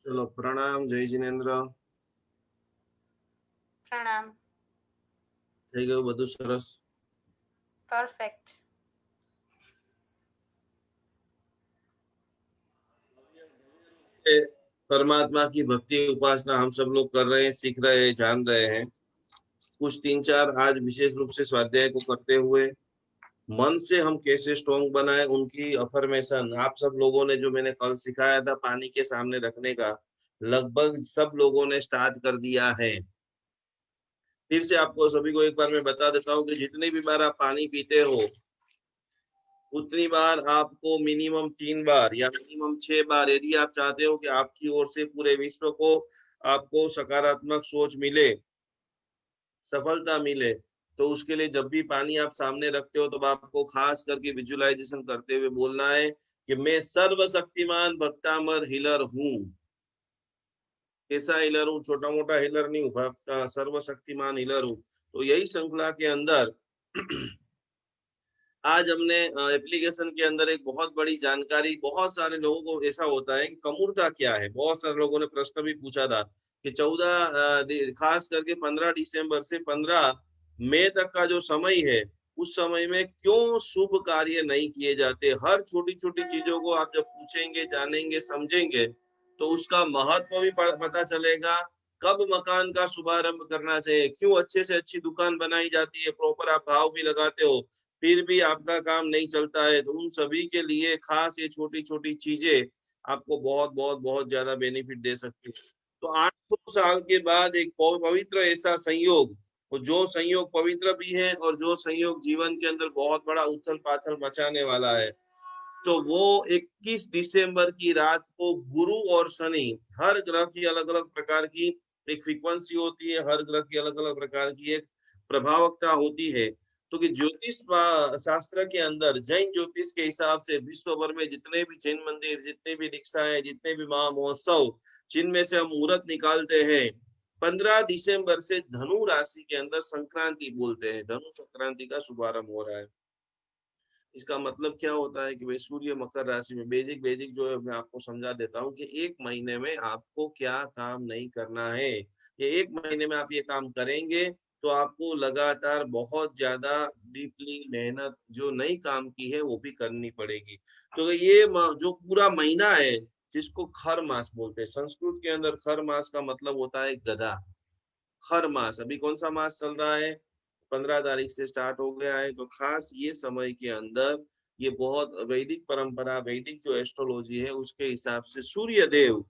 चलो प्रणाम, जय जिनेन्द्र। प्रणाम। થઈ ગયું બધું સરસ? परफेक्ट। परमात्मा की भक्ति उपासना हम सब लोग कर रहे हैं, सीख रहे हैं, जान रहे हैं। कुछ 3-4 आज विशेष रूप से स्वाध्याय को करते हुए मन से हम कैसे स्ट्रॉन्ग बनाए, उनकी अफर्मेशन आप सब लोगों ने, जो मैंने कल सिखाया था पानी के सामने रखने का, लगभग सब लोगों ने स्टार्ट कर दिया है। फिर से आपको सभी को एक बार मैं बता देता हूँ कि जितनी भी बार आप पानी पीते हो, उतनी बार आपको मिनिमम 3 बार या मिनिमम 6 बार, यदि आप चाहते हो कि आपकी ओर से पूरे विश्व को आपको सकारात्मक सोच मिले, सफलता मिले, तो उसके लिए जब भी पानी आप सामने रखते हो तो आपको खास करके विजुअलाइजेशन करते हुए बोलना है कि मैं सर्वशक्तिमान भक्तामर हीलर हूँ। कैसा हीलर हूँ? छोटा मोटा हीलर नहीं हूँ, भक्त सर्वशक्तिमान हीलर हूँ। तो यही श्रृंखला के अंदर आज हमने एप्लीकेशन के अंदर एक बहुत बड़ी जानकारी, बहुत सारे लोगों को ऐसा होता है कि कमूरता क्या है, बहुत सारे लोगों ने प्रश्न भी पूछा था कि 14 खास करके 15 दिसंबर से 15 मई तक का जो समय है, उस समय में क्यों शुभ कार्य नहीं किए जाते। हर छोटी छोटी चीजों को आप जब पूछेंगे, जानेंगे, समझेंगे, तो उसका महत्व भी पता चलेगा। कब मकान का शुभारंभ करना चाहिए, क्यों अच्छे से अच्छी दुकान बनाई जाती है, प्रॉपर आप भाव भी लगाते हो, फिर भी आपका काम नहीं चलता है, तो उन सभी के लिए खास ये छोटी छोटी चीजें आपको बहुत बहुत बहुत ज्यादा बेनिफिट दे सकती है। तो 800 साल के बाद एक पवित्र ऐसा संयोग, और जो संयोग पवित्र भी है और जो संयोग जीवन के अंदर बहुत बड़ा उथल पाथल मचाने वाला है, तो वो 21 दिसंबर की रात को गुरु और शनि, हर ग्रह की अलग अलग प्रकार की एक फ्रीक्वेंसी होती है, हर ग्रह की अलग अलग प्रकार की एक प्रभावकता होती है। तो कि ज्योतिष शास्त्र के अंदर जैन ज्योतिष के हिसाब से विश्व भर में जितने भी जैन मंदिर, जितने भी दीक्षाएं, जितने भी महा महोत्सव, जिनमें से हम मुहूर्त निकालते हैं, 15 दिसंबर से धनु राशि के अंदर संक्रांति बोलते हैं, धनु संक्रांति का शुभारंभ हो रहा है। इसका मतलब क्या होता है कि भाई सूर्य मकर राशि में, बेसिक बेसिक जो है मैं आपको समझा देता हूँ कि एक महीने में आपको क्या काम नहीं करना है। ये एक महीने में आप ये काम करेंगे तो आपको लगातार बहुत ज्यादा डीपली मेहनत जो नई काम की है वो भी करनी पड़ेगी। तो ये जो पूरा महीना है, जिसको खर मास बोलते हैं, संस्कृत के अंदर खर मास का मतलब होता है गधा। खर मास अभी कौन सा मास चल रहा है? 15 तारीख से स्टार्ट हो गया है। तो खास ये समय के अंदर ये बहुत वैदिक परंपरा, वैदिक जो एस्ट्रोलॉजी है उसके हिसाब से सूर्य देव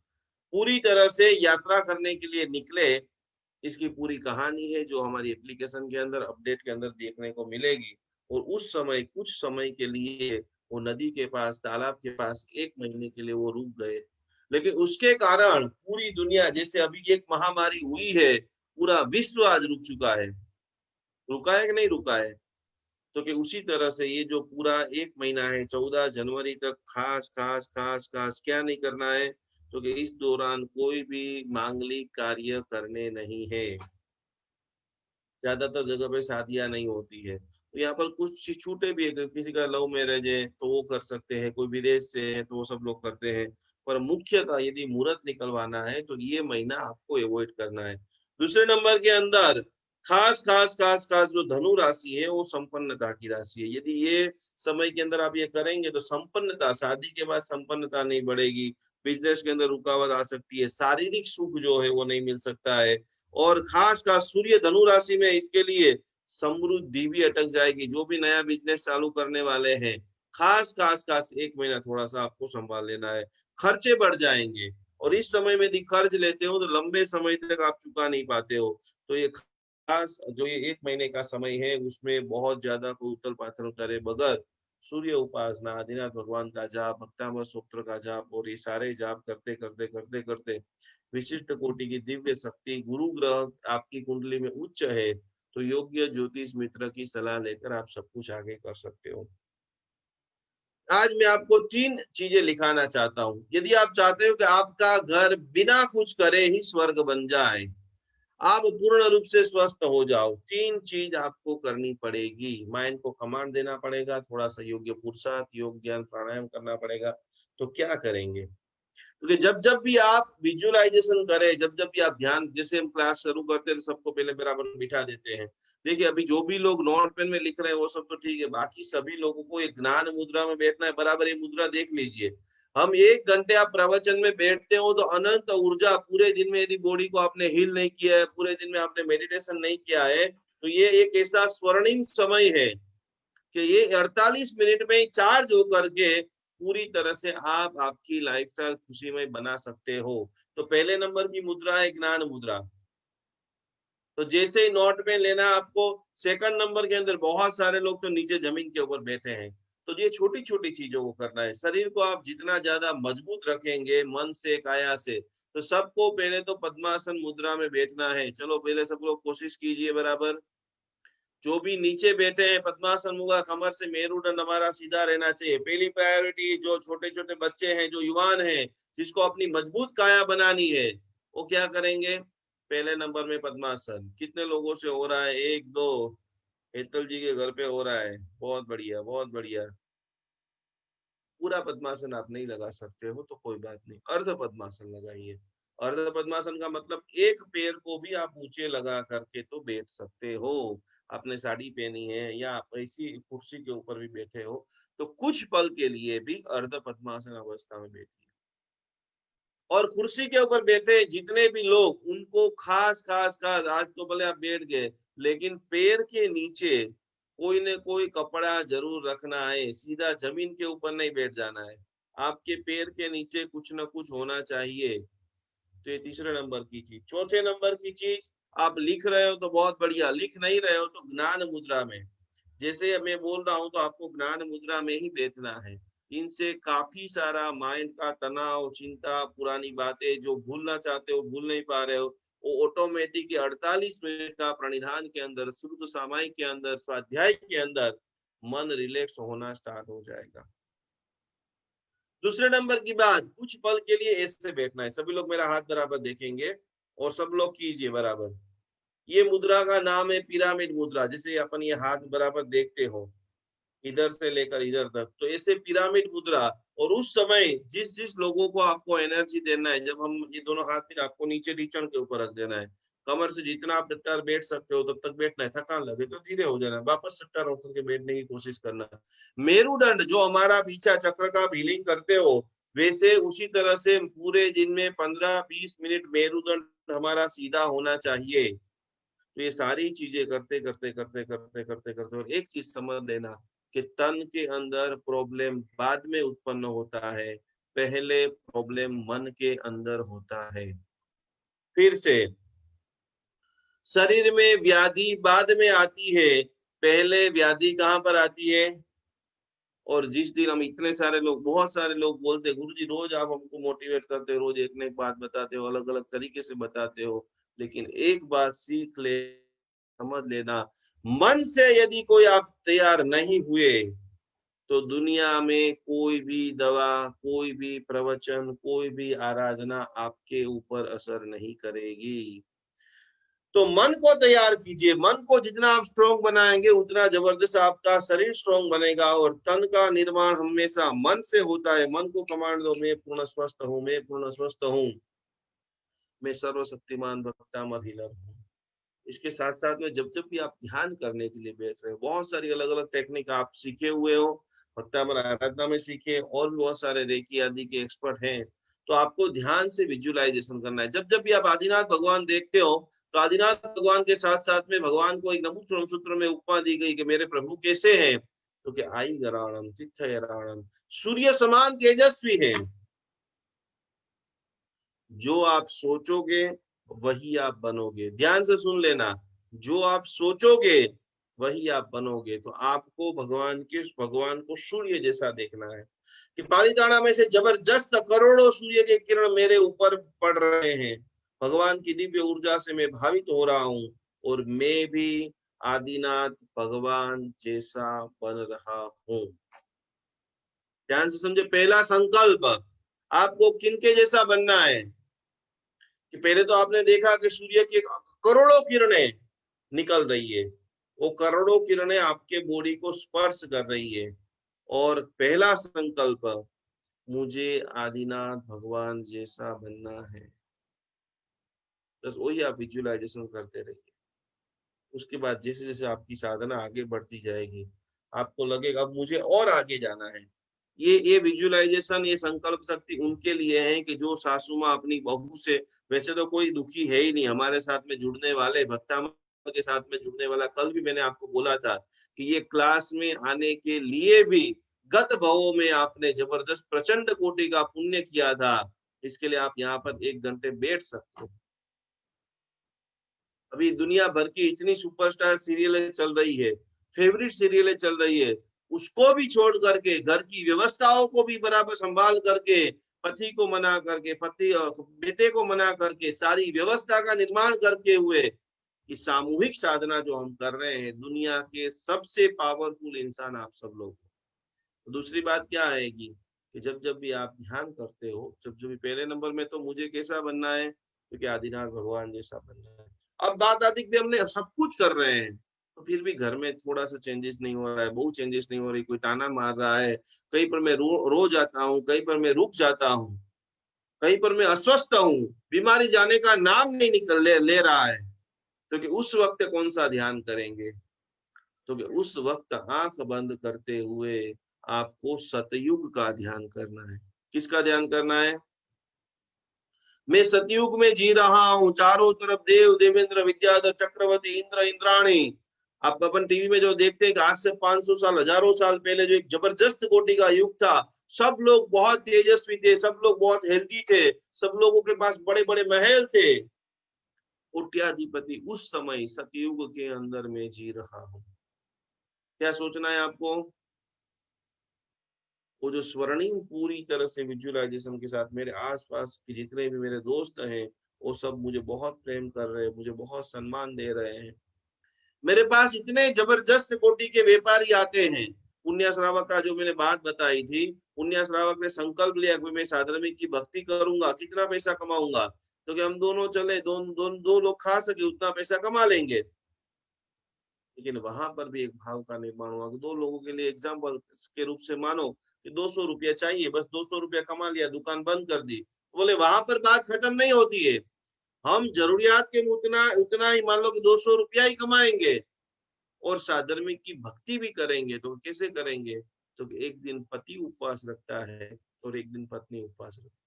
पूरी तरह से यात्रा करने के लिए निकले। इसकी पूरी कहानी है जो हमारी एप्लीकेशन के अंदर, अपडेट के अंदर देखने को मिलेगी। और उस समय कुछ समय के लिए वो नदी के पास, तालाब के पास 1 महीने के लिए वो रुक गए। लेकिन उसके कारण पूरी दुनिया, जैसे अभी एक महामारी हुई है, पूरा विश्व आज रुक चुका है। रुका है कि नहीं रुका है? तो कि उसी तरह से ये जो पूरा 1 महीना है, 14 जनवरी तक खास खास खास खास क्या नहीं करना है, तो कि इस दौरान कोई भी मांगलिक कार्य करने नहीं है। ज्यादातर जगह पे शादियां नहीं होती है, तो यहाँ पर कुछ चीज छूटे भी है, किसी का लव मैरिज है तो वो कर सकते हैं, कोई विदेश से है तो वो सब लोग करते हैं। पर मुख्यतः यदि मुहूर्त निकलवाना है तो ये महीना आपको अवॉइड करना है। दूसरे नंबर के अंदर खास खास खास खास जो धनु राशि है वो संपन्नता की राशि है। यदि ये समय के अंदर आप ये करेंगे तो संपन्नता, शादी के बाद संपन्नता नहीं बढ़ेगी, बिजनेस के अंदर रुकावट आ सकती है, शारीरिक सुख जो है वो नहीं मिल सकता है। और खास खास सूर्य धनु राशि में, इसके लिए समृद्धि भी अटक जाएगी। जो भी नया बिजनेस चालू करने वाले हैं, खास खास खास 1 महीना थोड़ा सा आपको संभाल लेना है। खर्चे बढ़ जाएंगे, और इस समय में यदि कर्ज लेते हो तो लंबे समय तक आप चुका नहीं पाते हो। तो ये खास जो ये 1 महीने का समय है, उसमें बहुत ज्यादा कोई उथल पाथल करे बगैर सूर्य उपासना, आदिनाथ भगवान का जाप, भक्तामृत स्तोत्र का जाप, और ये सारे जाप करते करते करते करते विशिष्ट कोटि की दिव्य शक्ति, गुरु ग्रह आपकी कुंडली में उच्च है, तो योग्य ज्योतिष मित्र की सलाह लेकर आप सब कुछ आगे कर सकते हो। आज मैं आपको 3 चीजें लिखाना चाहता हूं। यदि आप चाहते हो कि आपका घर बिना कुछ करे ही स्वर्ग बन जाए, आप पूर्ण रूप से स्वस्थ हो जाओ, 3 चीज आपको करनी पड़ेगी। माइंड को कमांड देना पड़ेगा, थोड़ा सा योग्य पुरुषार्थ, योग ज्ञान प्राणायाम करना पड़ेगा। तो क्या करेंगे? क्योंकि जब जब भी आप विजुअलाइजेशन करें, जब जब भी आप ध्यान, जैसे हम क्लास शुरू करते हैं तो सबको पहले बराबर बिठा देते हैं। देखिए अभी जो भी लोग नोट पेन में लिख रहे हैं वो सब तो ठीक है, बाकी सभी लोगों को एक ज्ञान मुद्रा में बैठना है। बराबर ये मुद्रा देख लीजिए। हम 1 घंटे आप प्रवचन में बैठते हो तो अनंत ऊर्जा, पूरे दिन में यदि बॉडी को आपने हिल नहीं किया है, पूरे दिन में आपने मेडिटेशन नहीं किया है, तो ये एक ऐसा स्वर्णिम समय है कि ये 48 मिनट में चार्ज होकर के पूरी तरह से आप आपकी लाइफस्टाइल खुशीमय बना सकते हो। तो पहले नंबर की मुद्रा है ज्ञान मुद्रा। तो जैसे ही नोट में लेना आपको, सेकंड नंबर के अंदर बहुत सारे लोग तो नीचे जमीन के ऊपर बैठे हैं। तो ये छोटी छोटी चीजों को करना है। शरीर को आप जितना ज्यादा मजबूत रखेंगे मन से, काया से, तो सबको पहले तो पद्मासन मुद्रा में बैठना है। चलो पहले सब लोग कोशिश कीजिए बराबर। जो भी नीचे बैठे हैं पद्मासन मुद्रा, कमर से मेरुदंड हमारा सीधा रहना चाहिए। पहली प्रायोरिटी जो छोटे छोटे बच्चे हैं, जो युवान हैं, जिसको अपनी मजबूत काया बनानी है, वो क्या करेंगे? पहले नंबर में पद्मासन। कितने लोगों से हो रहा है? 1 2, हेतल जी के घर पे हो रहा है। बहुत बढ़िया, बहुत बढ़िया। पूरा पद्मासन आप नहीं लगा सकते हो तो कोई बात नहीं, अर्ध पद्मासन लगाइए। अर्ध पद्मासन का मतलब एक पैर को भी आप ऊंचे लगा करके तो बैठ सकते हो। आपने साड़ी पहनी है या आप ऐसी कुर्सी के ऊपर भी बैठे हो, तो कुछ पल के लिए भी अर्ध पद्मासन अवस्था में बैठिए। और कुर्सी के ऊपर बैठे जितने भी लोग, उनको खास खास खास, आज तो भले आप बैठ गए, लेकिन पैर के नीचे कोई न कोई कपड़ा जरूर रखना है। सीधा जमीन के ऊपर नहीं बैठ जाना है, आपके पैर के नीचे कुछ न कुछ होना चाहिए। तो ये तीसरे नंबर की चीज। चौथे नंबर की चीज, आप लिख रहे हो तो बहुत बढ़िया, लिख नहीं रहे हो तो ज्ञान मुद्रा में, जैसे मैं बोल रहा हूं तो आपको ज्ञान मुद्रा में ही बैठना है। इनसे काफी सारा माइंड का तनाव, चिंता, पुरानी बातें जो भूलना चाहते हो भूल नहीं पा रहे हो, वो ऑटोमेटिक 48 मिनट का प्रणिधान के अंदर, शुद्ध सामायिक के अंदर, स्वाध्याय के अंदर मन रिलैक्स होना स्टार्ट हो जाएगा। दूसरे नंबर की बात, कुछ पल के लिए ऐसे बैठना है। सभी लोग मेरा हाथ बराबर देखेंगे और सब लोग कीजिए बराबर। ये मुद्रा का नाम है पिरामिड मुद्रा। जैसे अपन ये हाथ बराबर देखते हो, इधर से लेकर इधर तक, तो ऐसे पिरामिड मुद्रा। और उस समय जिस जिस लोगों को आपको एनर्जी देना है, जब हम ये दोनों हाथ फिर आपको नीचे रीचन के ऊपर रख देना है। कमर से जितना आप डटकर बैठ सकते हो तब तक बैठना है। थकान लगे तो धीरे हो जाना है, वापस सट्टा होकर के बैठने की कोशिश करना है। मेरुदंड जो हमारा पीछा चक्र का हीलिंग करते हो, वैसे उसी तरह से पूरे दिन में 15-20 मिनट मेरुदंड हमारा सीधा होना चाहिए। तो ये सारी चीजें करते करते करते करते करते करते, और एक चीज समझ लेना कि तन के अंदर प्रॉब्लम बाद में उत्पन्न होता है, पहले प्रॉब्लम मन के अंदर होता है। फिर से शरीर में व्याधि बाद में आती है, पहले व्याधि कहाँ पर आती है? और जिस दिन हम इतने सारे लोग, बहुत सारे लोग बोलते हैं गुरुजी रोज आप हमको मोटिवेट करते हो, रोज एक न एक बात बताते हो, अलग अलग तरीके से बताते हो, लेकिन एक बात सीख ले, समझ लेना, मन से यदि कोई आप तैयार नहीं हुए तो दुनिया में कोई भी दवा, कोई भी प्रवचन, कोई भी आराधना आपके ऊपर असर नहीं करेगी। तो मन को तैयार कीजिए। मन को जितना आप स्ट्रॉन्ग बनाएंगे उतना जबरदस्त आपका शरीर स्ट्रॉन्ग बनेगा। और तन का निर्माण हमेशा मन से होता है। मन को कमांड दो, मैं पूर्ण स्वस्थ हूँ, मैं पूर्ण स्वस्थ हूँ, मैं सर्वशक्तिमान भक्तामद हीलर हूँ। इसके साथ साथ में जब जब भी आप ध्यान करने के लिए बैठ रहे हो, बहुत सारी अलग अलग टेक्निक आप सीखे हुए हो, भक्तामद आराधना में सीखे, और भी बहुत सारे रेकी आदि के एक्सपर्ट हैं, तो आपको ध्यान से विजुअलाइजेशन करना है। जब जब भी आप आदिनाथ भगवान देखते हो तो आदिनाथ भगवान के साथ साथ में भगवान को एक नपुंसक सूत्र में उपमा दी गई कि मेरे प्रभु कैसे हैं, तो कि आई गराणम तिथयराणम, सूर्य समान तेजस्वी है। जो आप सोचोगे वही आप बनोगे। ध्यान से सुन लेना, जो आप सोचोगे वही आप बनोगे। तो आपको भगवान को सूर्य जैसा देखना है कि पालीताना में से जबरदस्त करोड़ों सूर्य के किरण मेरे ऊपर पड़ रहे हैं, भगवान की दिव्य ऊर्जा से मैं भावित हो रहा हूँ, और मैं भी आदिनाथ भगवान जैसा बन रहा हूँ। ध्यान से समझे। पहला संकल्प, आपको किनके जैसा बनना है? कि पहले तो आपने देखा कि सूर्य की करोड़ों किरणें निकल रही है, वो करोड़ों किरणें आपके बॉडी को स्पर्श कर रही है। और पहला संकल्प, मुझे आदिनाथ भगवान जैसा बनना है। बस वही आप विजुअलाइजेशन करते रहिए। उसके बाद जैसे जैसे आपकी साधना आगे बढ़ती जाएगी, आपको लगेगा अब मुझे और आगे जाना है। ये विजुअलाइजेशन, ये संकल्प शक्ति उनके लिए है कि जो सासू माँ अपनी बहू से, वैसे तो कोई दुखी है ही नहीं हमारे साथ में जुड़ने वाले, भक्ता के साथ में जुड़ने वाला। कल भी मैंने आपको बोला था कि ये क्लास में आने के लिए भी गत भवों में आपने जबरदस्त प्रचंड कोटि का पुण्य किया था, इसके लिए आप यहाँ पर 1 घंटे बैठ सकते हो। अभी दुनिया भर की इतनी सुपरस्टार सीरियलें चल रही है, फेवरेट सीरियलें चल रही है, उसको भी छोड़ करके, घर की व्यवस्थाओं को भी बराबर संभाल करके, पति को मना करके, पति बेटे को मना करके, सारी व्यवस्था का निर्माण करके हुए ये सामूहिक साधना जो हम कर रहे हैं, दुनिया के सबसे पावरफुल इंसान आप सब लोग। तो दूसरी बात क्या आएगी कि जब जब भी आप ध्यान करते हो, जब जब भी, पहले नंबर में तो मुझे कैसा बनना है, क्योंकि आदिनाथ भगवान जैसा बनना है। अब बात आती कि हमने सब कुछ कर रहे हैं तो फिर भी घर में थोड़ा सा चेंजेस नहीं हो रहा है, बहुत चेंजेस नहीं हो रही, कोई ताना मार रहा है, कहीं पर मैं रो जाता हूँ, कहीं पर मैं रुक जाता हूँ, कहीं पर मैं अस्वस्थ हूँ, बीमारी जाने का नाम नहीं ले रहा है, तो कि उस वक्त कौन सा ध्यान करेंगे? तो कि उस वक्त आंख बंद करते हुए आपको सतयुग का ध्यान करना है। किसका ध्यान करना है? मैं सतयुग में जी रहा हूँ, चारों तरफ देव देवेंद्र विद्याधर चक्रवर्ती इंद्र इंद्राणी। आप अपन टीवी में जो देखते हैं कि आज से 500 साल, हजारों साल पहले जो एक जबरदस्त कोटि का युग था, सब लोग बहुत तेजस्वी थे, सब लोग बहुत हेल्दी थे, सब लोगों के पास बड़े बड़े महल थे। कोट्याधिपति उस समय सतयुग के अंदर में जी रहा हूँ। क्या सोचना है आपको? वो जो स्वर्णिम पूरी तरह से विजुअलाइजेशन के साथ मेरे आसपास के जितने भी मेरे दोस्त हैं, वो सब मुझे बहुत प्रेम कर रहे हैं, मुझे बहुत सम्मान दे रहे हैं। मेरे पास इतने जबरदस्त कोटि के व्यापारी आते हैं। पुण्य श्रावक का जो मैंने बात बताई थी, पुण्य श्रावक ने संकल्प लिया कि मैं साधर्मिक की भक्ति करूंगा, कितना पैसा कमाऊंगा, तो कि हम दोनों चले, दो लोग खा सके उतना पैसा कमा लेंगे। लेकिन वहां पर भी एक भाव का निर्माण हुआ कि 2 लोगों के लिए एग्जाम्पल के रूप से मानो कि 200 रुपया चाहिए, बस 200 रुपया कमा लिया, दुकान बंद कर दी। बोले वहां पर बात खत्म नहीं होती है। हम जरूरियात के उतना उतना ही, मान लो कि 200 रुपया ही कमाएंगे और साधर्मिक की भक्ति भी करेंगे, तो कैसे करेंगे? तो एक दिन पति उपवास रखता है और एक दिन पत्नी उपवास रखती है।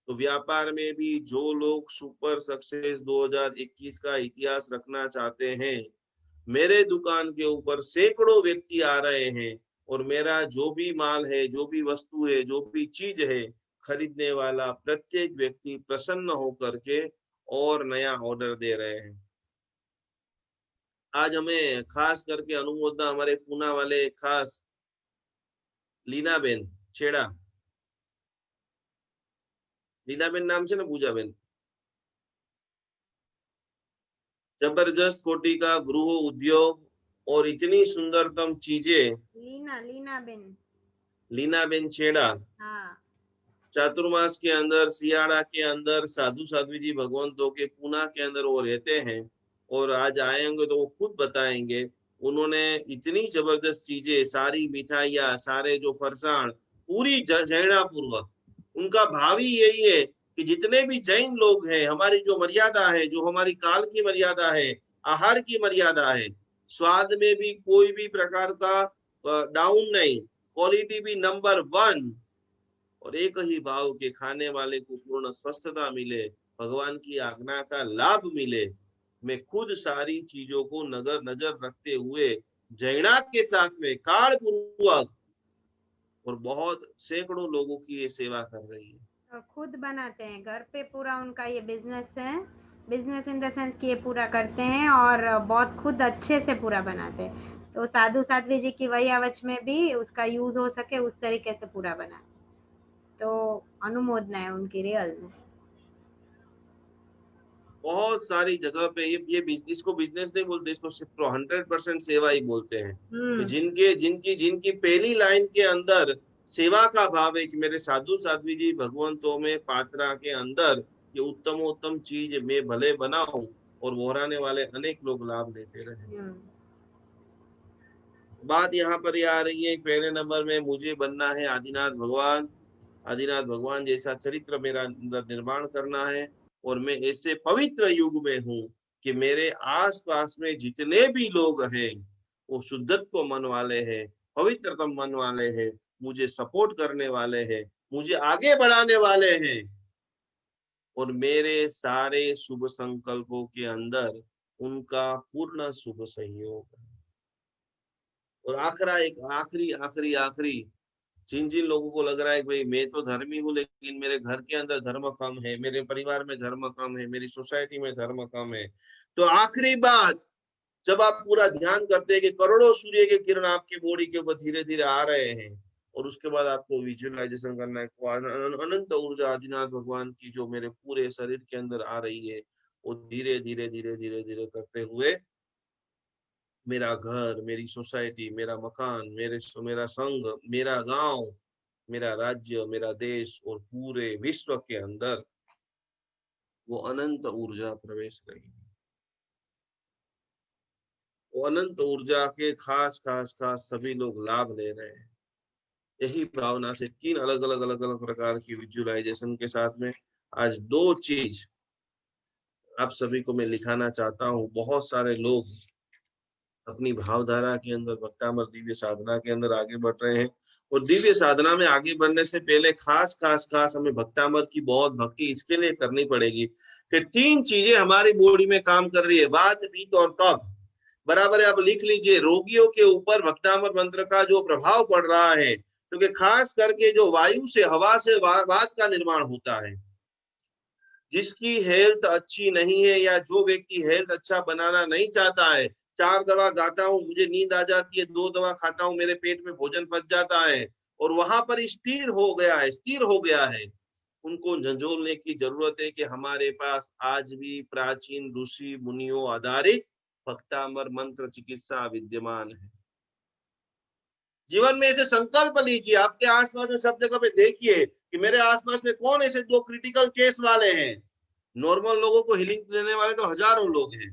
तो व्यापार में भी जो लोग सुपर सक्सेस 2021 का इतिहास रखना चाहते हैं, मेरे दुकान के ऊपर सैकड़ों व्यक्ति आ रहे हैं और मेरा जो भी माल है, जो भी वस्तु है, जो भी चीज है, खरीदने वाला प्रत्येक व्यक्ति प्रसन्न होकर के और नया ऑर्डर दे रहे हैं। आज हमें खास करके अनुमोदना हमारे पूना वाले खास लीना बेन छेड़ा, लीना बेन नाम से ना, पूजा बेन, जबरदस्त कोटि का गृह उद्योग और इतनी सुंदरतम चीजें। लीना लीना बेन। लीना बेन छेड़ा हाँ। चातुर्मास के अंदर, सियाड़ा के अंदर साधु साध्वी जी भगवंतों के पूना के अंदर वो रहते हैं, और आज आएंगे तो वो खुद बताएंगे। उन्होंने इतनी जबरदस्त चीजें, सारी मिठाइयाँ, सारे जो फरसाण, पूरी जैना पूर्वक, उनका भाव ही यही है कि जितने भी जैन लोग हैं, हमारी जो मर्यादा है, जो हमारी काल की मर्यादा है, आहार की मर्यादा है, स्वाद में भी कोई भी प्रकार का डाउन नहीं, क्वालिटी भी नंबर 1, और एक ही भाव के खाने वाले को पूर्ण स्वस्थता मिले, भगवान की आज्ञा का लाभ मिले। मैं खुद सारी चीजों को नगर नजर रखते हुए जैना के साथ में काल पूर्वक और बहुत सैकड़ों लोगों की ये सेवा कर रही है। और खुद बनाते हैं घर पे, पूरा उनका ये बिजनेस है। बिजनेस इन द सेंस कि ये पूरा करते हैं और बहुत खुद अच्छे से पूरा बनाते हैं। तो साधु साध्वी जी की वही आवच में भी उसका यूज हो सके उस तरीके से पूरा बना। तो अनुमोदना है उनकी रियल में। बहुत सारी जगह पे ये इसको बिजनेस नहीं बोलते, इसको सिर्फ 100% सेवा ही बोलते हैं। कि जिनके जिनकी जिनकी पहली लाइन के अंदर सेवा का भाव है कि मेरे साधु साध्वी जी भगवंतों में पात्रा के अंदर ये उत्तमोत्तम चीज मैं भले बनाऊं और वोहराने वाले अनेक लोग लाभ लेते रहे। बात यहाँ पर ये आ रही है, पहले नंबर में मुझे बनना है आदिनाथ भगवान, आदिनाथ भगवान जैसा चरित्र मेरा अंदर निर्माण करना है, और मैं ऐसे पवित्र युग में हूँ कि मेरे आसपास में जितने भी लोग हैं वो शुद्धत्व मन वाले हैं, पवित्रतम मन वाले हैं, मुझे सपोर्ट करने वाले हैं, मुझे आगे बढ़ाने वाले हैं, और मेरे सारे शुभ संकल्पों के अंदर उनका पूर्ण शुभ सहयोग है। और एक आखिरी आखिरी आखिरी, जिन जिन लोगों को लग रहा है कि भाई मैं तो धर्मी हूँ लेकिन मेरे घर के अंदर धर्म कम है, मेरे परिवार में धर्म कम है, मेरी सोसाइटी में धर्म कम है, तो आखिरी बात, जब आप पूरा ध्यान करते हैं कि करोड़ों सूर्य के किरण आपके बॉडी के ऊपर धीरे धीरे आ रहे हैं, और उसके बाद आपको विजुअलाइजेशन करना है, अनंत ऊर्जा आदिनाथ भगवान की जो मेरे पूरे शरीर के अंदर आ रही है, वो धीरे धीरे धीरे धीरे धीरे करते हुए मेरा घर, मेरी सोसाइटी, मेरा मकान, मेरा संघ, मेरा गांव, मेरा राज्य, मेरा देश और पूरे विश्व के अंदर वो अनंत ऊर्जा प्रवेश रही। वो अनंत ऊर्जा के खास खास खास सभी लोग लाभ ले रहे हैं। यही भावना से 3 अलग अलग प्रकार की विजुअलाइजेशन के साथ में आज 2 चीज आप सभी को मैं लिखाना चाहता हूँ। बहुत सारे लोग अपनी भावधारा के अंदर भक्तामर दिव्य साधना के अंदर आगे बढ़ रहे हैं, और दिव्य साधना में आगे बढ़ने से पहले खास खास खास हमें भक्तामर की बहुत भक्ति इसके लिए करनी पड़ेगी कि 3 चीजें हमारी बॉडी में काम कर रही है, वात पित्त और कफ। बराबर है, आप लिख लीजिए, रोगियों के ऊपर भक्तामर मंत्र का जो प्रभाव पड़ रहा है, क्योंकि तो खास करके जो वायु से, हवा से वात का निर्माण होता है। जिसकी हेल्थ अच्छी नहीं है या जो व्यक्ति हेल्थ अच्छा बनाना नहीं चाहता है, 4 दवा गाता हूँ मुझे नींद आ जाती है, 2 दवा खाता हूँ मेरे पेट में भोजन पच जाता है, और वहां पर स्थिर हो गया है, उनको झंझोलने की जरूरत है कि हमारे पास आज भी प्राचीन ऋषि मुनियों आधारित भक्तामर मंत्र चिकित्सा विद्यमान है। जीवन में ऐसे संकल्प लीजिए, आपके आसपास में सब जगह पे देखिए कि मेरे आसपास में कौन ऐसे 2 क्रिटिकल केस वाले हैं। नॉर्मल लोगों को हीलिंग देने वाले तो हजारों लोग हैं,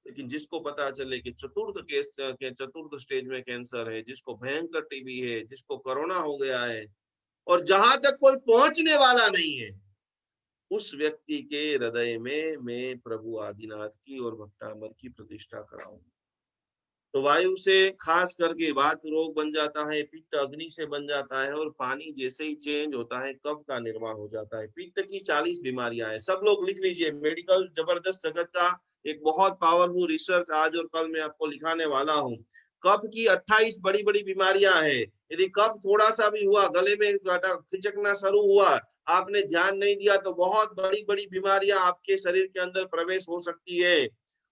लेकिन जिसको पता चले कि चतुर्थ स्टेज में कैंसर है, जिसको भयंकर टीबी है, जिसको कोरोना हो गया है, और जहां तक कोई पहुंचने वाला नहीं है, उस व्यक्ति के हृदय में मैं प्रभु आदिनाथ की और भक्तामर की प्रतिष्ठा कराऊंगा। तो वायु से खास करके वात रोग बन जाता है, पित्त अग्नि से बन जाता है, और पानी जैसे ही चेंज होता है कफ का निर्माण हो जाता है। पित्त की 40 बीमारियां हैं, सब लोग लिख लीजिए, मेडिकल जबरदस्त जगत का एक बहुत पावरफुल रिसर्च आज और कल मैं आपको लिखाने वाला हूँ। कफ की 28 बड़ी बड़ी बीमारियां हैं। यदि कफ थोड़ा सा भी हुआ, गले में खिचकना शुरू हुआ, आपने ध्यान नहीं दिया, तो बहुत बड़ी बड़ी बीमारियां आपके शरीर के अंदर प्रवेश हो सकती है।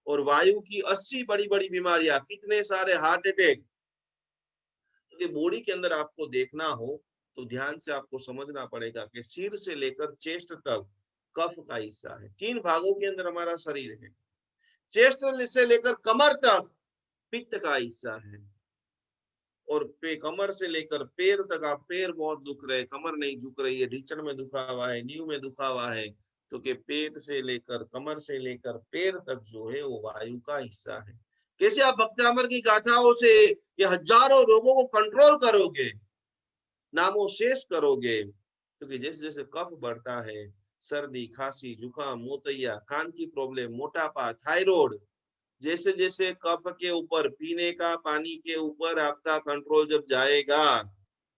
और वायु की 80 बड़ी बड़ी बीमारियां, कितने सारे हार्ट अटैक। तो बॉडी के अंदर आपको देखना हो तो ध्यान से आपको समझना पड़ेगा कि सिर से लेकर चेस्ट तक कफ का हिस्सा है। 3 भागों के अंदर हमारा शरीर है। चेस्ट से लेकर कमर तक पित्त का हिस्सा है, और कमर से लेकर पैर तक, आप पैर बहुत दुख रहे, कमर नहीं झुक रही है, ढीचण में दुखा हुआ है, नींव में दुखा हुआ है, तो कि पेट से लेकर कमर से लेकर पैर तक जो है वो वायु का हिस्सा है। कैसे आप भक्तामर की गाथाओं से ये हजारों रोगों को कंट्रोल करोगे, नामो शेष करोगे? क्योंकि जैसे जैसे कफ बढ़ता है, सर्दी, खांसी, जुकाम, मोतैया, कान की प्रॉब्लम, मोटापा, थायराइड, जैसे जैसे कफ के ऊपर, पीने का पानी के ऊपर आपका कंट्रोल जब जाएगा,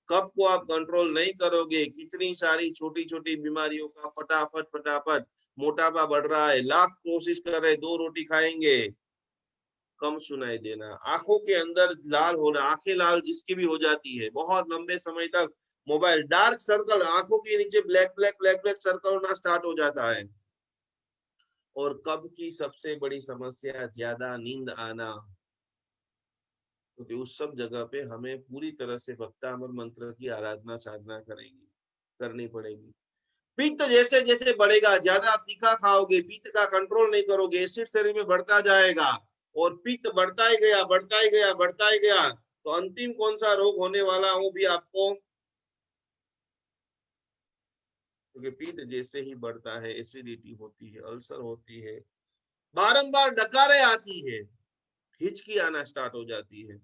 कफ को आप कंट्रोल नहीं करोगे, कितनी सारी छोटी छोटी बीमारियों का फटाफट फटाफट, मोटापा बढ़ रहा है, लाख कोशिश कर रहे, 2 रोटी खाएंगे, कम सुनाई देना, आंखों के अंदर लाल होना, आंखें लाल जिसकी भी हो जाती है, बहुत लंबे समय तक मोबाइल, डार्क सर्कल, आंखों के नीचे black black black black circle होना स्टार्ट हो जाता है। और कब की सबसे बड़ी समस्या, ज्यादा नींद आना। क्योंकि उस सब जगह पे हमें पूरी तरह से भक्तामर मंत्र की आराधना साधना करनी पड़ेगी। पित्त जैसे जैसे बढ़ेगा, ज्यादा आप तीखा खाओगे, पित्त का कंट्रोल नहीं करोगे, एसिड शरीर में बढ़ता जाएगा, और पित्त बढ़ता ही गया बढ़ता ही गया बढ़ता ही गया, तो अंतिम कौन सा रोग होने वाला वो भी आपको, क्योंकि पित्त जैसे ही बढ़ता है एसिडिटी होती है, अल्सर होती है, बारंबार डकारें आती है, हिचकी आना स्टार्ट हो जाती है,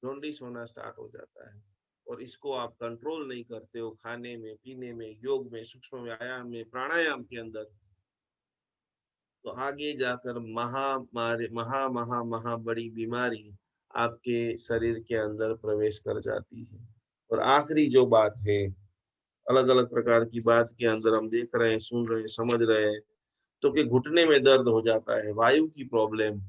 जॉन्डिस होना स्टार्ट हो जाता है। और इसको आप कंट्रोल नहीं करते हो खाने में, पीने में, योग में, सूक्ष्म व्यायाम में, प्राणायाम के अंदर, तो आगे जाकर महा महा महा बड़ी बीमारी आपके शरीर के अंदर प्रवेश कर जाती है। और आखिरी जो बात है, अलग अलग प्रकार की बात के अंदर हम देख रहे हैं, सुन रहे हैं, समझ रहे हैं, तो कि घुटने में दर्द हो जाता है, वायु की प्रॉब्लम।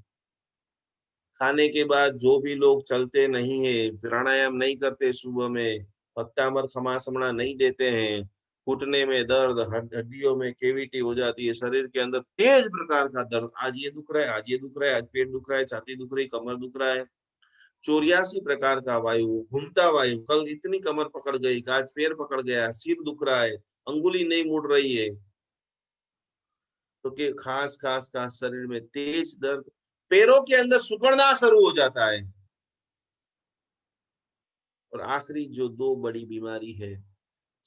खाने के बाद जो भी लोग चलते नहीं है, प्राणायाम नहीं करते, सुबह में पत्तामर खमासमणा नहीं देते हैं, घुटने में दर्द, हड्डियों में केविटी हो जाती है, शरीर के अंदर तेज प्रकार का दर्द, आज ये दुख रहा है, आज ये दुख रहा है, आज पेट दुख रहा है, छाती दुख रही, कमर दुख रहा है, 84 प्रकार का वायु, घूमता वायु, कल इतनी कमर पकड़ गई, आज पैर पकड़ गया, सिर दुख रहा है, अंगुली नहीं मुड़ रही है, तो कि खास खास खास शरीर में तेज दर्द, पैरों के अंदर सुकड़ना शुरू हो जाता है। और आखिरी जो 2 बड़ी बीमारी है,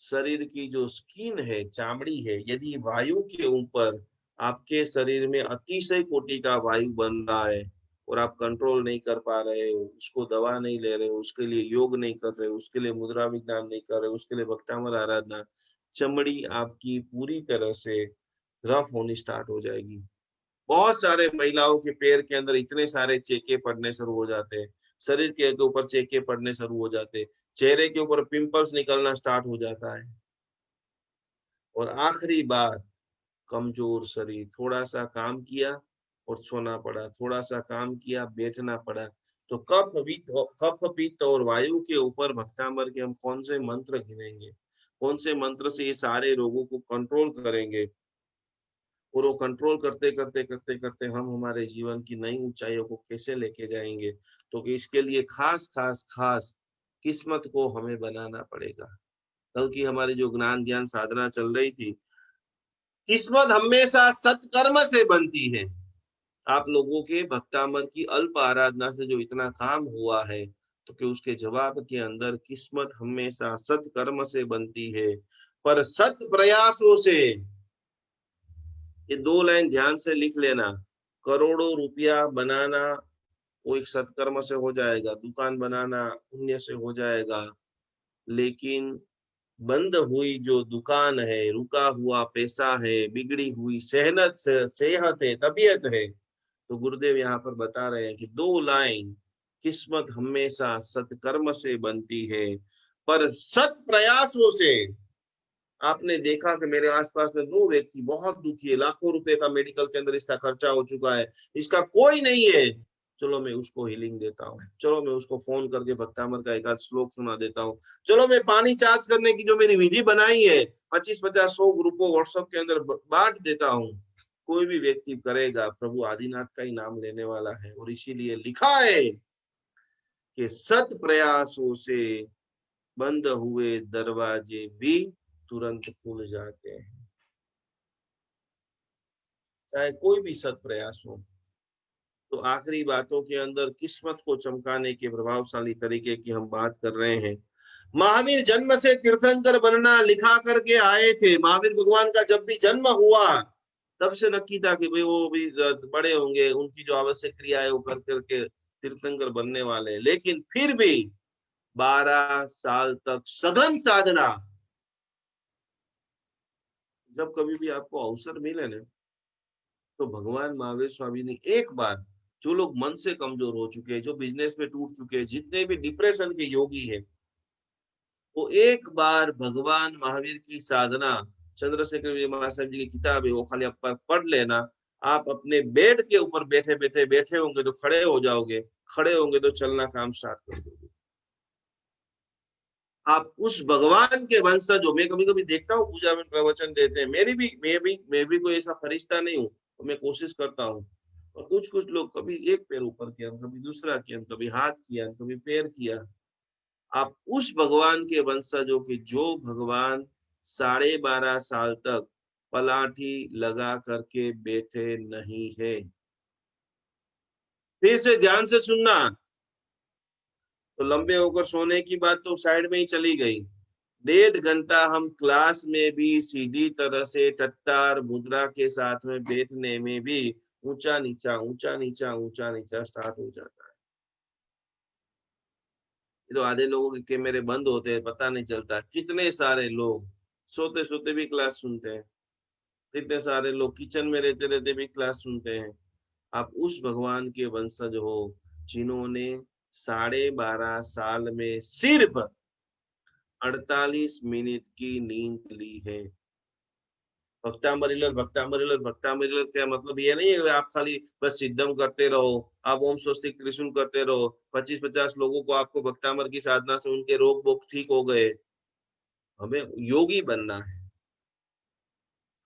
शरीर की जो स्किन है, चामड़ी है, यदि वायु के ऊपर आपके शरीर में अतिशय कोटि का वायु बन रहा है और आप कंट्रोल नहीं कर पा रहे हो, उसको दवा नहीं ले रहे हो, उसके लिए योग नहीं कर रहे हो, उसके लिए मुद्रा विज्ञान नहीं कर रहे हो, उसके लिए भक्तामर आराधना, चमड़ी आपकी पूरी तरह से रफ होनी स्टार्ट हो जाएगी। बहुत सारे महिलाओं के पैर के अंदर इतने सारे चेके पड़ने शुरू हो जाते हैं, शरीर के ऊपर चेके पड़ने शुरू हो जाते हैं, चेहरे के ऊपर पिंपल्स निकलना स्टार्ट हो जाता है। और आखिरी बात, कमजोर शरीर, थोड़ा सा काम किया और सोना पड़ा, थोड़ा सा काम किया बैठना पड़ा। तो कफ पित्त और वायु के ऊपर भक्तामर के हम कौन से मंत्र गिनेंगे, कौन से मंत्र से ये सारे रोगों को कंट्रोल करेंगे, और वो कंट्रोल करते करते करते करते हम हमारे जीवन की नई ऊंचाइयों को कैसे लेके जाएंगे, तो इसके लिए खास खास खास किस्मत को हमें बनाना पड़ेगा। कल की हमारी जो ज्ञान ध्यान साधना चल रही थी, किस्मत हमेशा सत्कर्म से बनती है। आप लोगों के भक्तामर की अल्प आराधना से जो इतना काम हुआ है, तो कि उसके जवाब के अंदर किस्मत हमेशा सत्कर्म से बनती है, पर सत प्रयासों से। ये 2 लाइन ध्यान से लिख लेना, करोड़ों रुपया बनाना वो एक सत्कर्म से हो जाएगा, दुकान बनाना पुण्य से हो जाएगा, लेकिन बंद हुई जो दुकान है, रुका हुआ पैसा है, बिगड़ी हुई सेहत है, तबीयत है, तो गुरुदेव यहाँ पर बता रहे हैं कि 2 लाइन, किस्मत हमेशा सत्कर्म से बनती है, पर सत प्रयासों से। आपने देखा कि मेरे आसपास में 2 व्यक्ति बहुत दुखी है, लाखों रुपए का मेडिकल के अंदर इसका खर्चा हो चुका है, इसका कोई नहीं है, चलो मैं उसको हीलिंग देता हूँ, चलो मैं उसको फोन करके भक्तामर का एक आध श्लोक सुना देता हूँ, चलो मैं पानी चार्ज करने की जो मेरी विधि बनाई है 25-50-100 ग्रुपों व्हाट्सएप के अंदर बांट देता हूँ, कोई भी व्यक्ति करेगा, प्रभु आदिनाथ का ही नाम लेने वाला है। और इसीलिए लिखा है कि सत प्रयासों से बंद हुए दरवाजे भी तुरंत खुल जाते हैं। चाहे कोई भी सत प्रयास हो। तो आखिरी बातों के अंदर किस्मत को चमकाने के प्रभावशाली तरीके की हम बात कर रहे हैं। महावीर जन्म से तीर्थंकर बनना लिखा करके आए थे। महावीर भगवान का जब भी जन्म हुआ तब से नक्की था कि भाई वो भी बड़े होंगे, उनकी जो आवश्यक क्रियाएं वो कर करके तीर्थंकर बनने वाले हैं। लेकिन फिर भी 12 साल तक सघन साधना। जब कभी भी आपको अवसर मिले ना, तो भगवान महावीर स्वामी ने एक बार, जो लोग मन से कमजोर हो चुके हैं, जो बिजनेस में टूट चुके हैं, जितने भी डिप्रेशन के योगी हैं, वो एक बार भगवान महावीर की साधना, चंद्रशेखर महाराज जी की किताब है, वो खाली आप पढ़ लेना। आप अपने बेड के ऊपर बैठे बैठे बैठे होंगे तो खड़े हो जाओगे, खड़े होंगे तो चलना काम स्टार्ट कर दोगे। आप उस भगवान के वंशज हो। मैं कभी कभी देखता हूँ पूजा में प्रवचन देते हैं, मैं भी कोई ऐसा फरिश्ता नहीं हूँ, तो मैं कोशिश करता हूँ। और कुछ कुछ लोग कभी एक पैर ऊपर किया, कभी दूसरा किया, कभी हाथ किया, कभी पैर किया। आप उस भगवान के वंशजों की, जो भगवान 12.5 साल तक पलाठी लगा करके बैठे नहीं है। फिर से ध्यान से सुनना। तो लंबे होकर सोने की बात तो साइड में ही चली गई। 1.5 घंटा हम क्लास में भी सीधी तरह से टट्टार मुद्रा के साथ में बैठने में भी ऊंचा नीचा ऊंचा नीचा ऊंचा नीचा स्टार्ट हो जाता है। तो आधे लोगों के कैमरे बंद होते हैं, पता नहीं चलता। कितने सारे लोग सोते सोते भी क्लास सुनते हैं, कितने सारे लोग किचन में रहते रहते भी क्लास सुनते हैं। आप उस भगवान के वंशज हो जिन्होंने 12.5 साल में सिर्फ 48 मिनट की नींद ली है। भक्तामरीलर क्या मतलब? ये नहीं है कि आप खाली बस सिद्धम करते रहो, आप ओम स्वस्तिक त्रिशूल करते रहो, 25-50 लोगों को आपको भक्तामर की साधना से उनके रोग वोग ठीक हो गए। हमें योगी बनना है।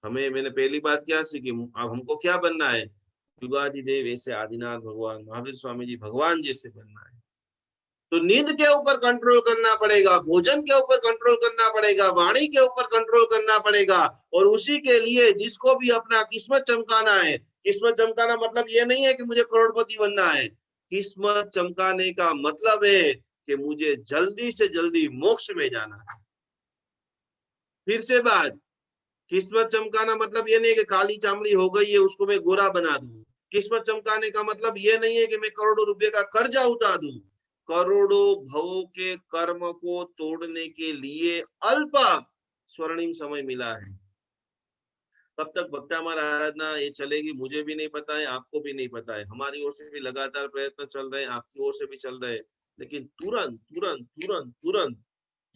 मैंने पहली बात क्या सीखी, अब हमको क्या बनना है? युगाधिदेव ऐसे आदिनाथ भगवान महावीर स्वामी जी भगवान जैसे बनना है। तो नींद के ऊपर कंट्रोल करना पड़ेगा, भोजन के ऊपर कंट्रोल करना पड़ेगा, वाणी के ऊपर कंट्रोल करना पड़ेगा। और उसी के लिए जिसको भी अपना किस्मत चमकाना है, किस्मत चमकाना मतलब ये नहीं है कि मुझे करोड़पति बनना है। किस्मत चमकाने का मतलब है कि मुझे जल्दी से जल्दी मोक्ष में जाना है। फिर से बात, किस्मत चमकाना मतलब ये नहीं है कि काली चामड़ी हो गई है उसको मैं गोरा बना दूं। किस्मत चमकाने का मतलब ये नहीं है कि मैं करोड़ों रुपए का कर्जा उठा दूं। करोड़ों भवों के कर्म को तोड़ने के लिए अल्प स्वर्णिम समय मिला है। कब तक भक्तामार आराधना ये चलेगी मुझे भी नहीं पता है, आपको भी नहीं पता है। हमारी ओर से भी लगातार प्रयत्न चल रहे हैं, आपकी ओर से भी चल रहे हैं। लेकिन तुरंत तुरंत तुरंत तुरंत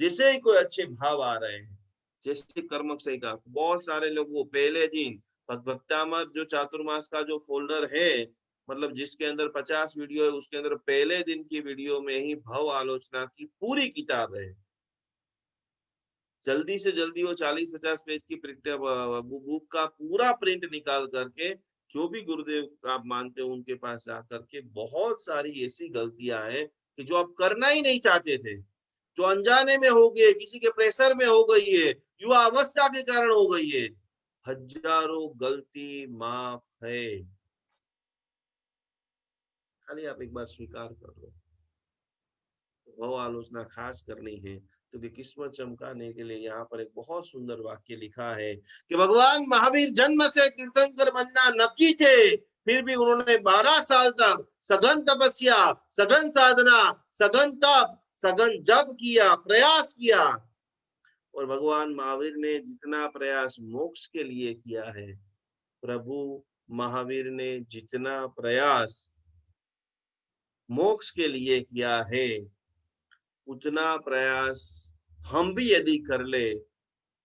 जैसे ही कोई अच्छे भाव आ रहे हैं, जैसे कर्मक सही का, बहुत सारे लोगों पहले दिन भक्तामर जो चातुर्मास का जो फोल्डर है, मतलब जिसके अंदर 50 वीडियो है, उसके अंदर पहले दिन की वीडियो में ही भव आलोचना की पूरी किताब है। जल्दी से जल्दी वो 40-50 पेज की बुक का पूरा प्रिंट निकाल करके, जो भी गुरुदेव आप मानते हो उनके पास जा करके, बहुत सारी ऐसी गलतियां हैं कि जो आप करना ही नहीं चाहते थे, जो अनजाने में हो गए, किसी के प्रेशर में हो गई है, युवा अवस्था के कारण हो गई है। हजारों गलती माफ है, खाली आप एक बार स्वीकार कर लो। भाव आलोचना खास करनी है, क्योंकि किस्मत चमकाने के लिए यहाँ पर एक बहुत सुंदर वाक्य लिखा है कि भगवान महावीर जन्म से तीर्थंकर बनना नक्की थे, फिर भी उन्होंने 12 साल तक सघन तपस्या, सघन साधना, सघन तप, सघन जप किया, प्रयास किया। और भगवान महावीर ने जितना प्रयास मोक्ष के लिए किया है, प्रभु महावीर ने जितना प्रयास मोक्ष के लिए किया है, उतना प्रयास हम भी यदि कर ले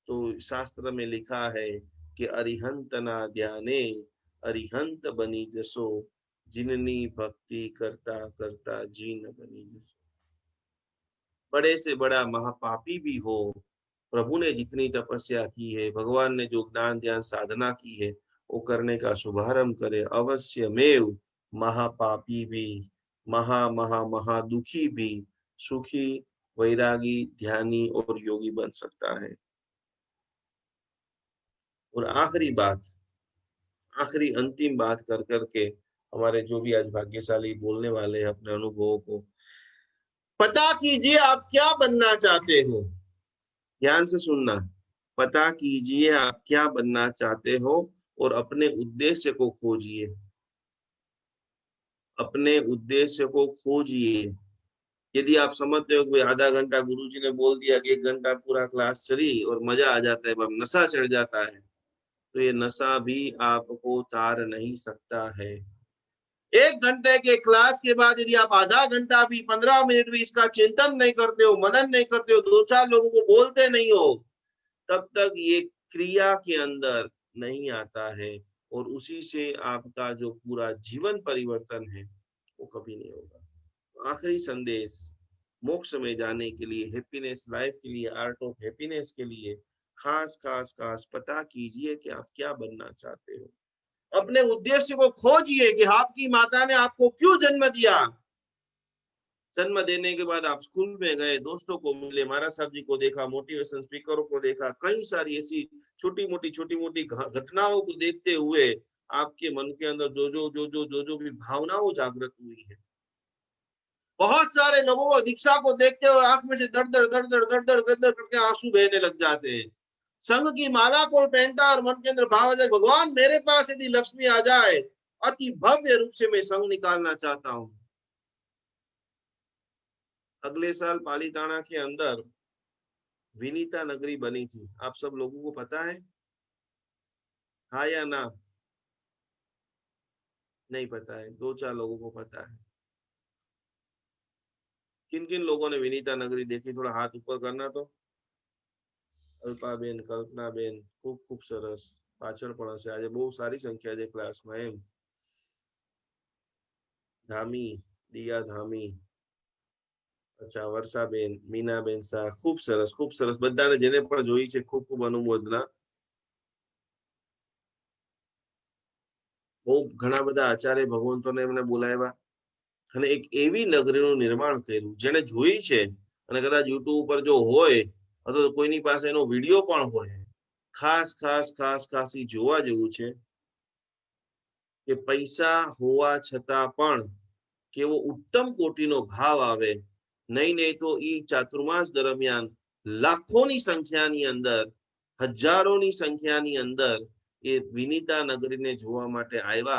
तो शास्त्र में लिखा है कि अरिहंत ना ध्याने अरिहंत बनी जसो, जिननी भक्ति करता करता जीन बनी जसो। बड़े से बड़ा महापापी भी हो, प्रभु ने जितनी तपस्या की है, भगवान ने जो ज्ञान ध्यान साधना की है, वो करने का शुभारंभ करे, अवश्यमेव महापापी भी, महा दुखी भी सुखी, वैरागी, ध्यानी और योगी बन सकता है। और आखिरी अंतिम बात कर करके हमारे जो भी आज भाग्यशाली बोलने वाले हैं अपने अनुभवों को, पता कीजिए आप क्या बनना चाहते हो। ध्यान से सुनना, पता कीजिए आप क्या बनना चाहते हो और अपने उद्देश्य को खोजिए, अपने उद्देश्य को खोजिए। यदि आप समझते हो कि आधा घंटा गुरुजी ने बोल दिया कि 1 घंटा पूरा क्लास चली और मजा आ जाता है, नशा चढ़ जाता है, तो ये नशा भी आपको तार नहीं सकता है। 1 घंटे के क्लास के बाद यदि आप आधा घंटा भी 15 मिनट भी इसका चिंतन नहीं करते हो, मनन नहीं करते हो, 2-4 लोगों को बोलते नहीं हो, तब तक ये क्रिया के अंदर नहीं आता है और उसी से आपका जो पूरा जीवन परिवर्तन है वो कभी नहीं होगा। आखिरी संदेश, मोक्ष में जाने के लिए, हैप्पीनेस लाइफ के लिए, आर्ट ऑफ हैप्पीनेस के लिए खास पता कीजिए कि आप क्या बनना चाहते हो। अपने उद्देश्य को खोजिए कि आपकी माता ने आपको क्यों जन्म दिया। जन्म देने के बाद आप स्कूल में गए, दोस्तों को मिले, महाराज साहब जी को देखा, मोटिवेशन स्पीकरों को देखा, कई सारी ऐसी छोटी मोटी घटनाओं को देखते हुए आपके मन के अंदर जो भी भावनाओं जागृत हुई है। बहुत सारे लोगों को दीक्षा को देखते हुए आंख में से दर दर करके आंसू बहने लग जाते हैं। संघ की माला को पहनता और मन के अंदर भाव है, भगवान मेरे पास यदि लक्ष्मी आ जाए, अति भव्य रूप से मैं संघ निकालना चाहता हूँ। अगले साल पालीताना के अंदर विनीता नगरी बनी थी, आप सब लोगों को पता है? हाँ या ना? नहीं पता है, 2-4 लोगों को पता है। किन किन लोगों ने विनीता नगरी देखी, थोड़ा हाथ ऊपर करना। तो अल्पाबेन, कल्पनाबेन, खूब खूब सरस, पाचड़ पण हशे, आज बहुत सारी संख्या है क्लास में। एम धामी, दिया धामी, अच्छा वर्षाबेन, मीनाबेन शाह, खूब सरस बधाने जेने पण जोई छे खूब खूब अनुमोदना। બહુ ઘણા બધા આચાર્ય ભગવંતોને એમને બોલાવ્યા અને એક એવી નગરીનું નિર્માણ કર્યું જેને જોઈ છે અને કદાચ યુટ્યુબ ઉપર જો હોય અથવા તો કોઈની પાસે એનો વિડીયો પણ હોય, ખાસ ઈ જોવા જેવું છે કે પૈસા હોવા છતાં પણ કેવો ઉત્તમ કોટીનો ભાવ આવે। નહીં તો ઈ ચાતુર્માસ દરમિયાન લાખોની સંખ્યાની અંદર, હજારોની સંખ્યાની અંદર એ વિનીતા નગરીને જોવા માટે આવ્યા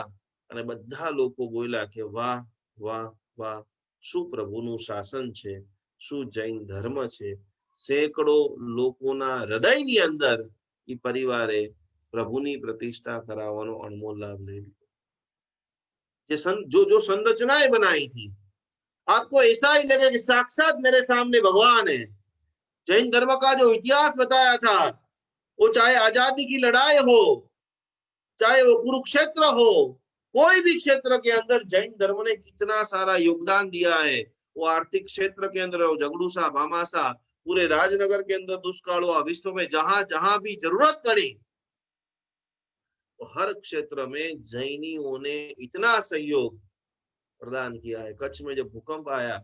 અને બધા લોકો બોલ્યા કે વાહ વાહ વાહ, શું પ્રભુનું શાસન છે, શું જૈન ધર્મ છે। સેંકડો લોકોના હૃદયની અંદર ઈ પરિવારે પ્રભુની પ્રતિષ્ઠા કરાવવાનો અણમોલ લાભ લઈ લીધો। जो संरचनाएं बनाई थी, आपको ऐसा ही लगे कि साक्षात मेरे सामने भगवान है। जैन धर्म का जो इतिहास बताया था, वो चाहे आजादी की लड़ाई हो, चाहे वो कुरुक्षेत्र हो, कोई भी क्षेत्र के अंदर जैन धर्म ने कितना सारा योगदान दिया है। वो आर्थिक क्षेत्र के अंदर हो, झगड़ूसा, भामासा, पूरे राजनगर के अंदर दुष्काल हुआ, विश्व में जहां जहां भी जरूरत पड़ी, तो हर क्षेत्र में जैनियों ने इतना सहयोग प्रदान किया है। कच्छ में जब भूकंप आया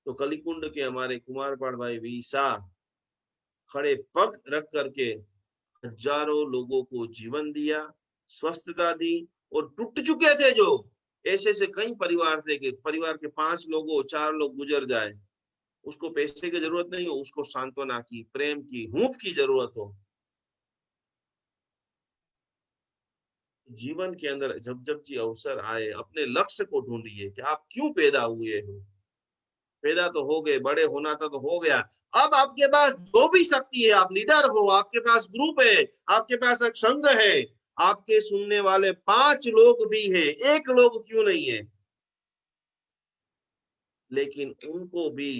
तो कलिकुंड के हमारे कुमारपाल भाई वी शाह खड़े पग रख करके हजारों लोगों को जीवन दिया, स्वस्थता दी। और टूट चुके थे जो ऐसे कई परिवार थे कि परिवार के 5 लोगों 4 लोग गुजर जाए, उसको पैसे की जरूरत नहीं हो, उसको सांत्वना की, प्रेम की, हूंफ की जरूरत हो। जीवन के अंदर जब जब जी अवसर आए, अपने लक्ष्य को ढूंढिए कि आप क्यों पैदा हुए हो। पैदा तो हो गए, बड़े होना था तो हो गया। अब आपके पास जो भी शक्ति है, आप लीडर हो, आपके पास ग्रुप है, आपके पास एक संघ है, आपके सुनने वाले 5 लोग भी है, 1 लोग क्यों नहीं है, लेकिन उनको भी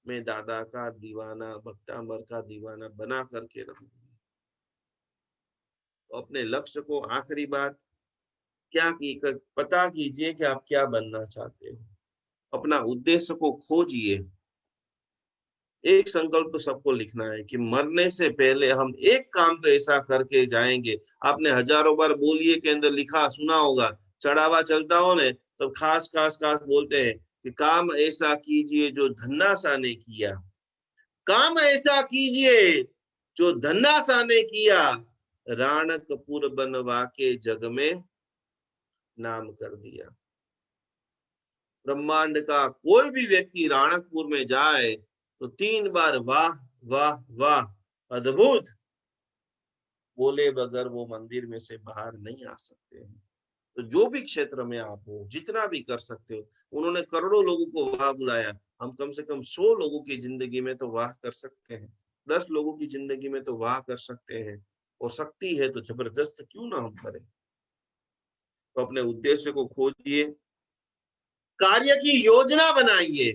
मैं दादा का दीवाना, भक्तांबर का दीवाना बना करके रहूंगा। तो अपने लक्ष्य को, आखिरी बात क्या की, पता कीजिए कि आप क्या बनना चाहते हो। अपना उद्देश्य को खोजिए। एक संकल्प तो सबको लिखना है कि मरने से पहले हम एक काम तो ऐसा करके जाएंगे। आपने हजारों बार बोलिए के अंदर लिखा सुना होगा, चढ़ावा चलता हो ने तो खास खास खास बोलते हैं कि काम ऐसा कीजिए जो धन्नासा ने किया, काम ऐसा कीजिए जो धन्नासा ने किया, राणकपुर बनवा के जग में नाम कर दिया। ब्रह्मांड का कोई भी व्यक्ति राणकपुर में जाए तो 3 बार वाह वाह वाह अद्भुत बोले बगैर वो मंदिर में से बाहर नहीं आ सकते हैं। तो जो भी क्षेत्र में आप हो, जितना भी कर सकते हो, उन्होंने करोड़ों लोगों को वाह बुलाया, हम कम से कम 100 लोगों की जिंदगी में तो वाह कर सकते हैं, 10 लोगों की जिंदगी में तो वाह कर सकते हैं। और शक्ति है तो जबरदस्त क्यों ना हम करें। तो अपने उद्देश्य को खोजिए, कार्य की योजना बनाइए।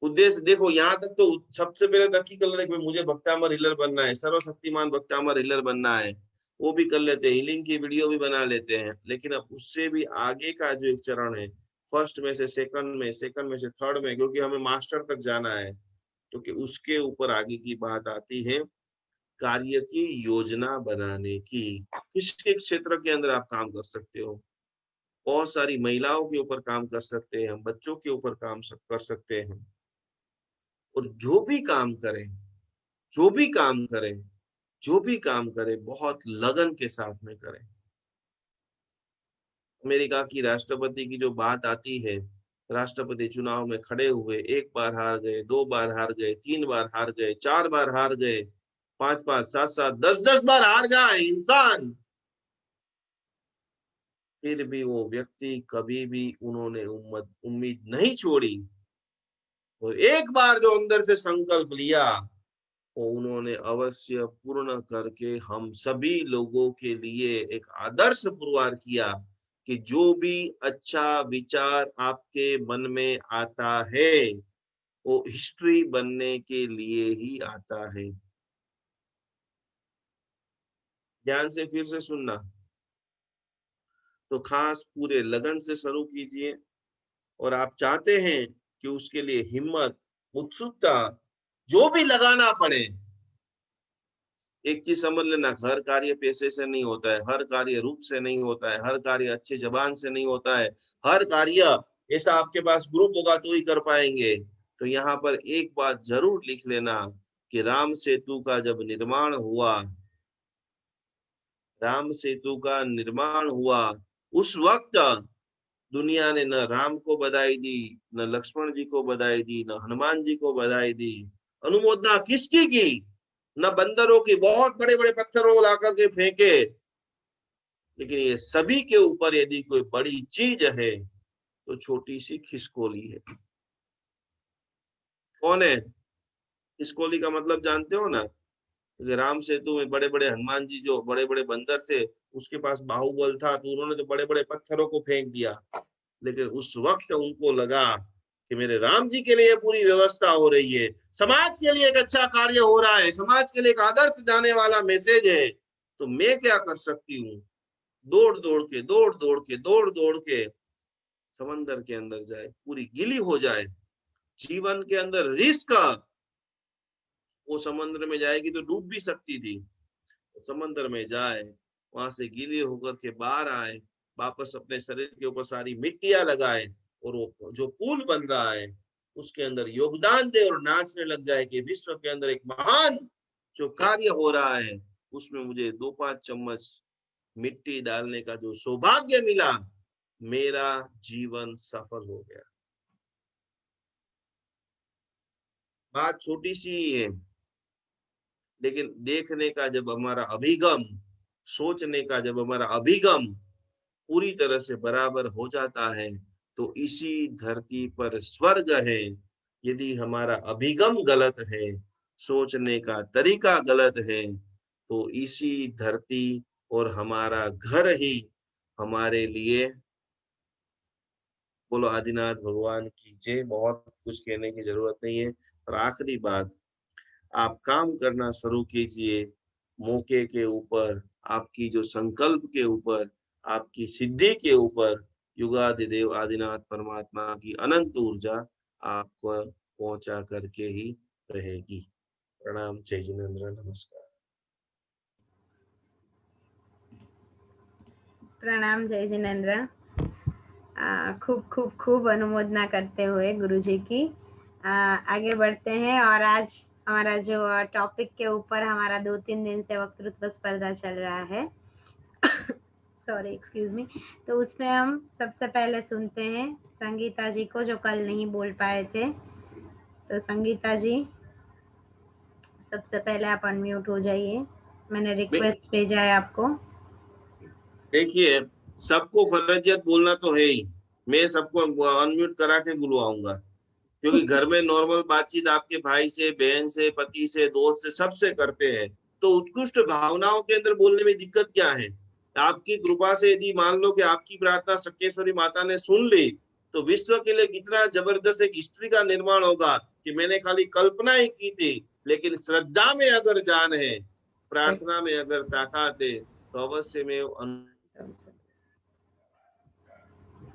उद्देश्य देखो, यहाँ तक तो सबसे पहले तक ही कर लेते, मुझे भक्तामर हीलर बनना है, सर्वशक्तिमान भक्तामर हीलर बनना है, वो भी कर लेते हैं, हीलिंग की वीडियो भी बना लेते हैं। लेकिन अब उससे भी आगे का जो एक चरण है, फर्स्ट में से सेकंड में, सेकंड में से थर्ड में, क्योंकि हमें मास्टर तक जाना है, क्योंकि उसके ऊपर आगे की बात आती है कार्य की योजना बनाने की। किसके क्षेत्र के अंदर आप काम कर सकते हो, बहुत सारी महिलाओं के ऊपर काम कर सकते हैं, बच्चों के ऊपर काम कर सकते हैं। और जो भी काम करें, जो भी काम करें, जो भी काम करें, बहुत लगन के साथ में करें। अमेरिका की राष्ट्रपति की जो बात आती है, राष्ट्रपति चुनाव में खड़े हुए, 1 बार हार गए, 2 बार हार गए, 3 बार हार गए, 4 बार हार गए, 5 5 7 7 10 बार हार जाए इंसान, फिर भी वो व्यक्ति कभी भी उन्होंने उम्मीद नहीं छोड़ी। और एक बार जो अंदर से संकल्प लिया, वो उन्होंने अवश्य पूर्ण करके हम सभी लोगों के लिए एक आदर्श पुरवार किया कि जो भी अच्छा विचार आपके मन में आता है वो हिस्ट्री बनने के लिए ही आता है। ध्यान से फिर से सुनना, तो खास पूरे लगन से शुरू कीजिए। और आप चाहते हैं कि उसके लिए हिम्मत, उत्सुकता, जो भी लगाना पड़े। एक चीज समझ लेना, हर कार्य पैसे से नहीं होता है, हर कार्य रूप से नहीं होता है, हर कार्य अच्छे जबान से नहीं होता है, हर कार्य ऐसा आपके पास ग्रुप होगा तो ही कर पाएंगे। तो यहाँ पर एक बात जरूर लिख लेना कि राम सेतु का जब निर्माण हुआ, राम सेतु का निर्माण हुआ, उस वक्त दुनिया ने न राम को बधाई दी, न लक्ष्मण जी को बधाई दी, न हनुमान जी को बधाई दी। अनुमोदना किसकी की? न बंदरों की, बहुत बड़े बड़े पत्थरों ला करके फेंके, लेकिन ये सभी के ऊपर यदि कोई बड़ी चीज है तो छोटी सी खिसकोली है। कौन है खिसकोली? का मतलब जानते हो ना, कि राम सेतु में बड़े बड़े हनुमान जी जो बड़े बड़े बंदर थे, उसके पास बाहुबल था तो उन्होंने तो बड़े बड़े पत्थरों को फेंक दिया। लेकिन उस वक्त उनको लगा कि मेरे राम जी के लिए पूरी व्यवस्था हो रही है, समाज के लिए एक अच्छा कार्य हो रहा है, समाज के लिए एक आदर्श जाने वाला मैसेज है, तो मैं क्या कर सकती हूँ? दौड़ दौड़ के, दौड़ दौड़ के, दौड़ दौड़ के समंदर के अंदर जाए, पूरी गीली हो जाए, जीवन के अंदर रिस्क। वो समुद्र में जाएगी तो डूब भी सकती थी, समंदर में जाए, वहां से गीले होकर के बाहर आए, वापस अपने शरीर के ऊपर सारी मिट्टियां लगाए, और वो जो पुल बन रहा है उसके अंदर योगदान दे और नाचने लग जाए कि विश्व के अंदर एक महान जो कार्य हो रहा है उसमें मुझे 2 5 चम्मच मिट्टी डालने का जो सौभाग्य मिला, मेरा जीवन सफल हो गया। बात छोटी सी ही है, लेकिन देखने का जब हमारा अभिगम, सोचने का जब हमारा अभिगम पूरी तरह से बराबर हो जाता है तो इसी धरती पर स्वर्ग है। यदि हमारा अभिगम गलत है, सोचने का तरीका गलत है, तो इसी धरती और हमारा घर ही हमारे लिए, बोलो आदिनाथ भगवान की जय। बहुत कुछ कहने की जरूरत नहीं है। और आखिरी बात, आप काम करना शुरू कीजिए मौके के ऊपर, आपकी जो संकल्प के ऊपर, आपकी सिद्धि के ऊपर युगादिदेव आदिनाथ परमात्मा की अनंत ऊर्जा आपको पहुंचा करके ही रहेगी। प्रणाम, जय जिनेन्द्र, नमस्कार। प्रणाम, जय जिनेन्द्र। खूब खूब खूब अनुमोदना करते हुए गुरुजी की आगे बढ़ते हैं। और आज हमारा जो टॉपिक के ऊपर हमारा 2-3 दिन से वक्तृत्व स्पर्धा चल रहा है सॉरी, एक्सक्यूज मी, तो उसमें हम सबसे पहले सुनते हैं संगीता जी को, जो कल नहीं बोल पाए थे। तो संगीता जी, सबसे पहले आप अनम्यूट हो जाइए, मैंने रिक्वेस्ट भेजा है आपको। देखिए, सबको फर्जियत बोलना तो है ही, मैं सबको अनम्यूट करा के बुलवाऊंगा, क्योंकि घर में नॉर्मल बातचीत आपके भाई से, बहन से, पति से, दोस्त से, सबसे करते हैं। तो उत्कृष्ट भावनाओं के अंदर बोलने में दिक्कत क्या है? आपकी कृपा से यदि मान लो कि आपकी प्रार्थना शक्केश्वरी माता ने सुन ली, तो विश्व के लिए कितना जबरदस्त एक हिस्ट्री का निर्माण होगा कि मैंने खाली कल्पना ही की थी, लेकिन श्रद्धा में अगर जान है, प्रार्थना में अगर ताकत है, तो अवश्य में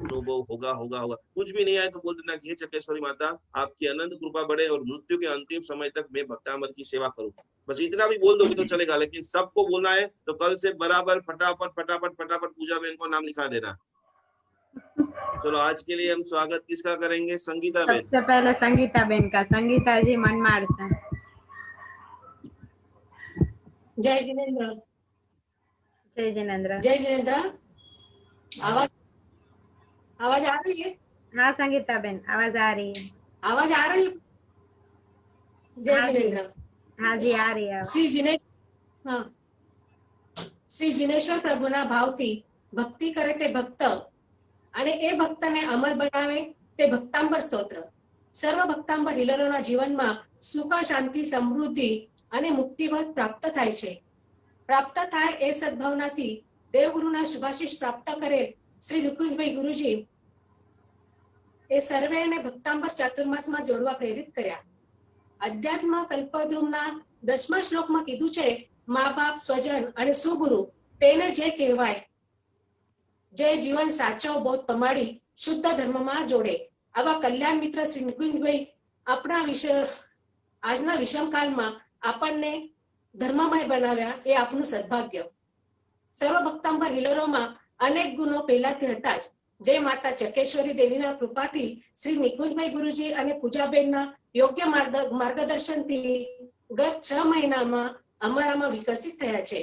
अनुभव होगा होगा होगा। कुछ भी नहीं आए तो बोल देना कि हे चक्रेश्वरी माता, आपकी अनंत कृपा बढ़े और मृत्यु के अंतिम समय तक मैं भक्तामर की सेवा करूं। बस इतना भी बोल दोगे तो चलेगा, लेकिन सबको बोलना है तो कल से बराबर फटाफट फटाफट फटाफट पूजा बहन को नाम लिखा देना। चलो, आज के लिए हम स्वागत किसका करेंगे? संगीता बहन। सबसे पहले संगीता बहन का। संगीता जी मनमाड़ से। जय जिनेन्द्र। जय जिनेन्द्र। जय जिनेन्द्र। आवाज आवाज आ रही है? हाँ संगीता बहन, आवाज आ रही है। आवाज आ रही है? जय जिनेन्द्र। हाँ जी, आ रही है। શ્રી જીનેશ્વર પ્રભુના ભાવથી ભક્તિ કરે તે ભક્ત અને એ ભક્તને અમર બનાવે તે ભક્તાંબર સ્તોત્ર. સર્વ ભક્તાંબર હીલરોના જીવનમાં સુખ, શાંતિ, સમૃદ્ધિ અને મુક્તિપદ પ્રાપ્ત થાય છે. પ્રાપ્ત થાય એ સદભાવનાથી દેવગુરુના શુભાશીષ પ્રાપ્ત કરેલ શ્રી નિકુંજભાઈ ગુરુજી એ સર્વેને ભક્તાંબર ચાતુર્માસમાં જોડવા પ્રેરિત કર્યા. અધ્યાત્મ કલ્પદ્રુમના 10મા શ્લોકમાં કીધું છે, મા બાપ, સ્વજન અને સુગુરુ તેને જે કહેવાય, જે જીવન સાચો બોધ પમાડી શુદ્ધ ધર્મમાં જોડે. આવા કલ્યાણ મિત્ર શ્રી નિકુંજભાઈ આપણા આજના વિષમકાળમાં આપણને ધર્મમય બનાવ્યા એ આપનું સદભાગ્ય. સર્વ ભક્તાંબર હિલરોમાં અનેક ગુણો પહેલાથી હતા જ. જે માતા ચકેશ્વરી દેવીના કૃપાથી શ્રી નિકુંજભાઈ ગુરુજી અને પૂજાબેનના યોગ્ય માર્ગદર્શનથી ગત 6 મહિનામાં અમારામાં વિકસિત થયા છે.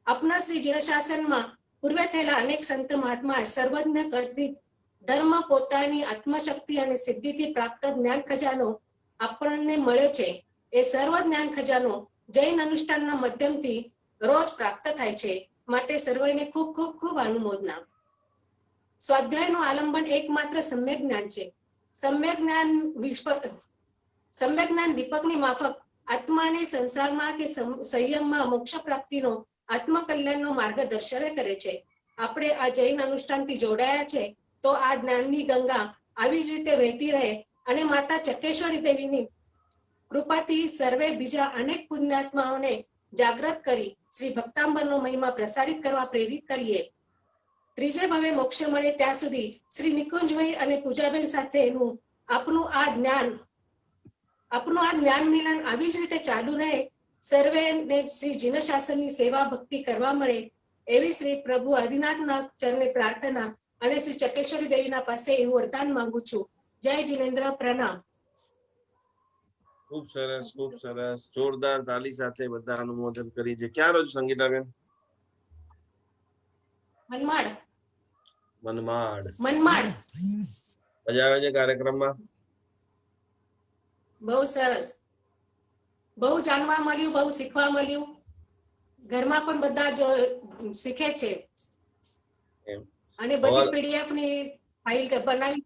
આપના શ્રી જીનશાસનમાં પૂર્વે થયેલા અનેક સંત મહાત્મા સર્વજ્ઞ કરતી ધર્મ પોતાની આત્મશક્તિ અને સિદ્ધિથી પ્રાપ્ત જ્ઞાન ખજાનો આપણને મળ્યો છે. એ સર્વ જ્ઞાન ખજાનો જૈન અનુષ્ઠાનના માધ્યમથી રોજ પ્રાપ્ત થાય છે. માટે સર્વને ખૂબ ખૂબ ખૂબ અનુમોદના. સ્વાધ્યાયનું આલંબન એકમાત્ર સમ્યક જ્ઞાન છે. સમ્યક જ્ઞાન દીપકની માફક આત્માને સંસારમાં કે સંયમમાં મોક્ષ પ્રાપ્તિનો આત્મકલ્યાણનો માર્ગદર્શન કરે છે. આપણે આ જૈન અનુષ્ઠાનથી જોડાયા છે, તો આ જ્ઞાનની ગંગા આવી જ રીતે વહેતી રહે અને માતા ચકેશ્વરી દેવીની કૃપાથી સર્વે બીજા અનેક પુણ્યાત્માઓને જાગૃત કરી શ્રી ભક્તાંબરનો મહિમા પ્રસારિત કરવા પ્રેરિત કરીએ. ત્રીજે ભવે મોક્ષ મળે ત્યાં સુધી શ્રી નિકુંજભાઈ અને પૂજાબેન સાથેનું આપનું આ જ્ઞાન મિલન આવી જ રીતે ચાલુ રહે. સર્વેને શ્રી જીનશાસનની સેવા ભક્તિ કરવા મળે એવી શ્રી પ્રભુ આદિનાથના ચરણે પ્રાર્થના અને શ્રી ચકેશ્વરી દેવીના પાસે એવું વરદાન માંગુ છું. જય જીનેન્દ્ર. પ્રણામ. ખૂબ સરસ, ખૂબ સરસ. જોરદાર તાલી સાથે બધા અનુમોદન કરી છે. ક્યાં રહો છો સંગીતાબેન? મનમાડ. મનમાડ. મનમાડ. મજા આવે છે કાર્યક્રમમાં? બહુ સરસ. બહુ જાણવા મળ્યું, બહુ શીખવા મળ્યું. ઘરમાં પણ બધા જો શીખે છે અને બધી પીડીએફ ની ફાઇલ બનાવી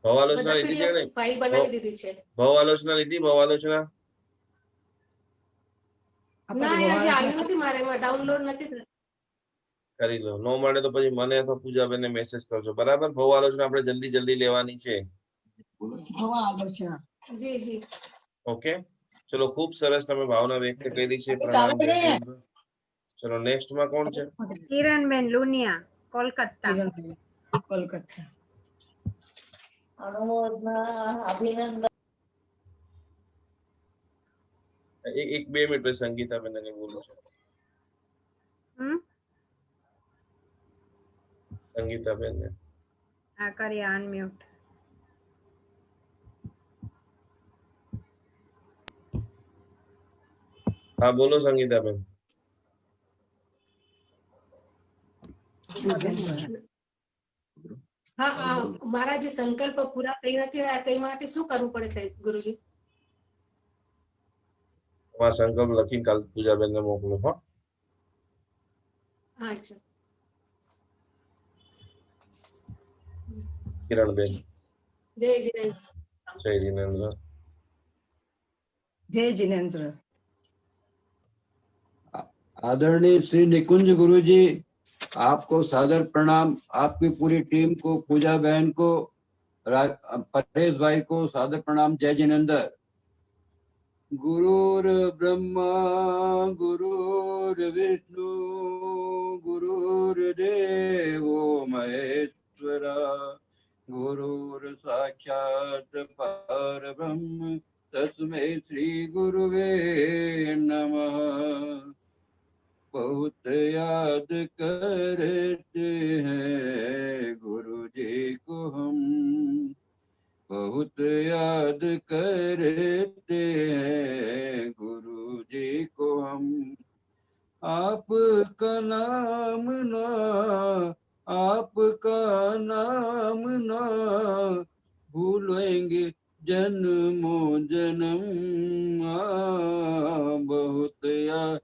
ભવાલોચના લીધી છે ને? ફાઇલ બનાવી દીધી છે. ભવાલોચના લીધી? ભવાલોચના ના, હજી આવ્યું નથી, મારે એમાં ડાઉનલોડ નથી કરી લો. નો મળે તો પછી મને અથવા પૂજાબેનને મેસેજ કરજો, બરાબર? ભવાલોચના આપણે જલ્દી જલ્દી લેવાની છે. ભવાલોચના. જી જી. ઓકે, ચલો, ખૂબ સરસ તમે ભાવના વ્યક્ત કરી છે. ચલો, નેક્સ્ટ માં કોણ છે? કિરણબેન લુનિયા, કોલકાતા. કોલકાતા. અનુમોદના, અભિનંદન. એક 2 મિનિટ પછી સંગીતા બેન ને બોલું છું. સંગીતા બેન ને આ કરી અનમ્યુટ. હા બોલો સંગીતા બેન. હા, મારા જે સંકલ્પ પૂરા થઈ નથી રહ્યા તે માટે શું કરવું પડે સાહેબ ગુરુજી? તમારા સંકલ્પ લખી કાલ પૂજાબેન ને મોકલો. હા અચ્છા. કિરણબેન. જય જીનેન્દ્ર. જય જીનેન્દ્ર. जय जिनेन्द्र। आदरणीय श्री निकुंज गुरु जी, आपको सादर प्रणाम। आपकी पूरी टीम को, पूजा बहन को, परेश भाई को सादर प्रणाम। जय जिनेन्द्र। गुरुर ब्रह्मा गुरुर्विष्णु गुरुर्देवो महेश्वरा गुरुर साक्षात परब्रह्म तस्मै श्री गुरुवे नमः। बहुत याद करते हैं गुरु जी को हम, बहुत याद करते हैं गुरु जी को हम। आपका नाम ना, आपका नाम ना भूलेंगे जन्मों जन्म। बहुत याद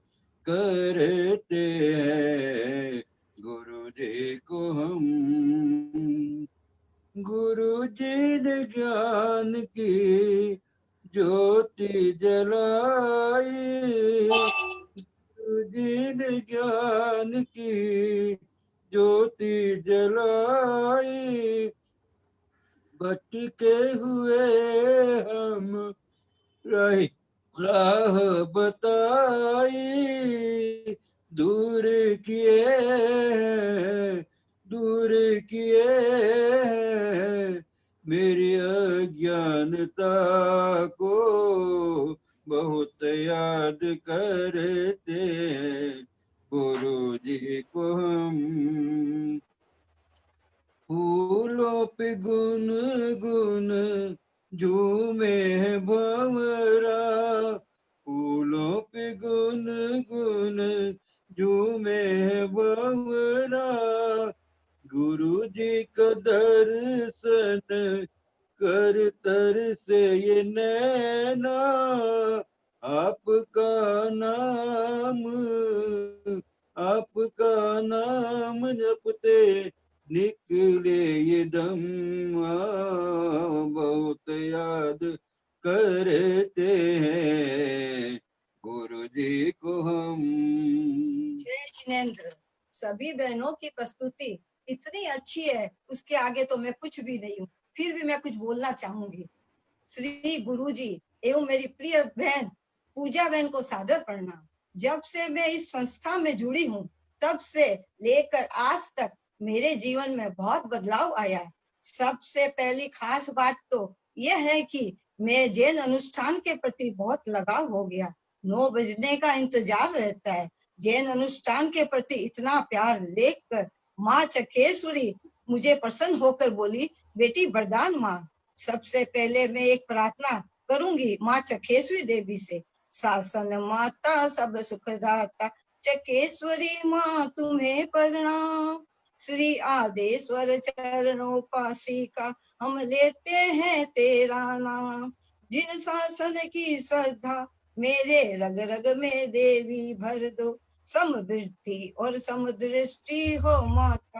करते हैं गुरु जी को हम। गुरु जी ने ज्ञान की ज्योति जलाई, गुरु जी ने ज्ञान की ज्योति जलाई। भटके हुए हम राह बताई, दूर किए मेरी अज्ञानता को। बहुत याद करते हैं गुरु जी को हम। फूलों पे गुन गुन झूमे भंवरा, फूलों पे गुन गुन झूमे भंवरा। गुरु जी का दर्शन कर तर से ये नैना, आपका नाम जपते निकले ये दम। बहुत याद करते हैं गुरु जी को हम। जय जिनेन्द्र। सभी बहनों की प्रस्तुति इतनी अच्छी है, उसके आगे तो मैं कुछ भी नहीं हूँ, फिर भी मैं कुछ बोलना चाहूंगी। श्री गुरुजी एवं मेरी प्रिय बहन पूजा बहन को सादर प्रणाम। जब से मैं इस संस्था में जुड़ी हूँ तब से लेकर आज तक मेरे जीवन में बहुत बदलाव आया है। सबसे पहली खास बात तो यह है कि मैं जैन अनुष्ठान के प्रति बहुत लगाव हो गया। 9 बजने का इंतजार रहता है। जैन अनुष्ठान के प्रति इतना प्यार देखकर माँ चकेश्वरी मुझे प्रसन्न होकर बोली, बेटी वरदान माँ। सबसे पहले मैं एक प्रार्थना करूंगी माँ चकेश्वरी देवी से। शासन माता सब सुखदाता चकेश्वरी माँ तुम्हें प्रणाम। श्री आदेश्वर चरणों पासी का हम लेते हैं तेरा नाम। जिन शासन की श्रद्धा मेरे रग रग में देवी भर दो। समवृद्धि और समदृष्टि हो माता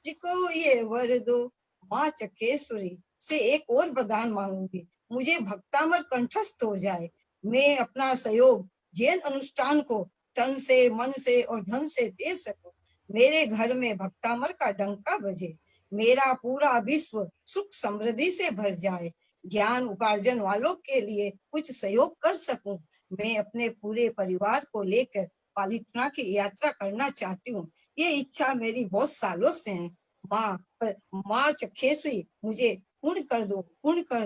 जिको ये वर दो। माँ चकेश्वरी से एक और वरदान मांगूंगी, मुझे भक्तामर कंठस्थ हो जाए। मैं अपना सहयोग जैन अनुष्ठान को तन से मन से और धन से दे सकूं। मेरे घर में भक्तामर का डंका बजे। मेरा पूरा विश्व सुख समृद्धि से भर जाए। ज्ञान उपार्जन वालों के लिए कुछ सहयोग कर सकूं। मैं अपने पूरे परिवार को लेकर पालितना की यात्रा करना चाहती हूँ। ये इच्छा मेरी बहुत सालों से है। माँ चकेश्वरी मुझे पूर्ण कर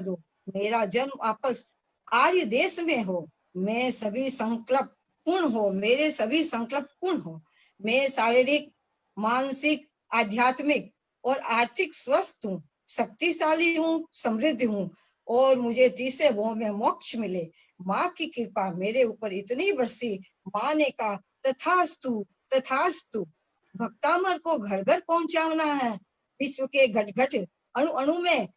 दो। मेरा जन्म वापस आर्य देश में हो। मैं सभी संकल्प पूर्ण हो, मेरे सभी संकल्प पूर्ण हो। मैं शारीरिक, मानसिक, आध्यात्मिक और आर्थिक स्वस्थ हूँ, शक्तिशाली हूँ, समृद्ध हूँ और मुझे तीसरे भव में मोक्ष मिले। माँ की कृपा मेरे ऊपर इतनी बरसी, माँ ने कहा तथास्तु तथास्तु। भक्तामर को घर घर पहुंचाना है, विश्व के घट घट अणु अणु में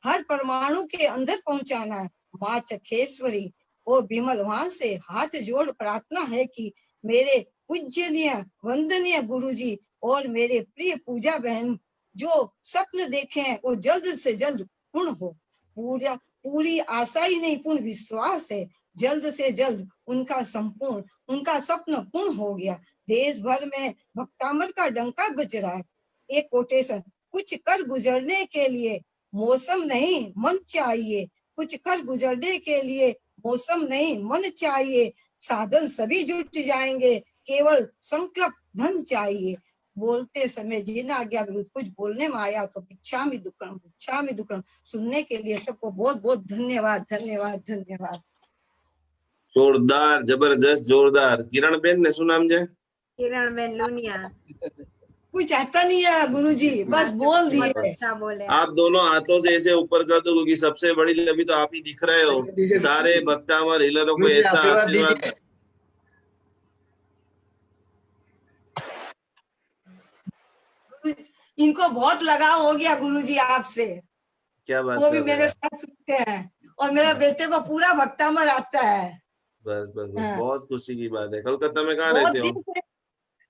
हर परमाणु के अंदर पहुंचाना है। माँ चखेश्वरी और विमल वहां से हाथ जोड़ प्रार्थना है कि मेरे पूजनीय वंदनीय गुरुजी और मेरे प्रिय पूजा बहन जो स्वप्न देखे हैं वो जल्द से जल्द पूर्ण हो। पूरी आशा ही नहीं, पूर्ण विश्वास है जल्द से जल्द उनका स्वप्न पूर्ण हो गया। देश भर में भक्तामर का डंका बज रहा है। एक कोटेशन, कुछ कर गुजरने के लिए मौसम नहीं मन चाहिए, कुछ कर गुजरने के लिए मौसम नहीं मन चाहिए, साधन सभी जुट जाएंगे, केवल संकल्प धन चाहिए। बोलते समय जिन आज्ञा विरुद्ध कुछ बोलने में आया तो भिक्षामि दुक्कड़म। सुनने के लिए सबको बहुत बहुत धन्यवाद धन्यवाद धन्यवाद। जोरदार, जबरदस्त, जोरदार। किरण बेन ने શું નામ છે? किरण बेन लुनिया। कुछ आता नहीं है गुरुजी, बस बोल दिए। अच्छा बोले आप दोनों हाथों से ऐसे ऊपर कर दो, क्योंकि सबसे बड़ी लंबी तो आप ही दिख रहे हो। सारे भक्तामर हीलरों को ऐसा आशीर्वाद। इनको बहुत लगाव हो गया गुरुजी आपसे, क्या बात वो भी कर रहे मेरे हैं? साथ सुनते हैं और मेरा बेटे को पूरा भक्तामर आता है। बस बस बस, हाँ। बहुत खुशी की बात है। कलकत्ता में कहाँ बहुत रहते हो? दिन से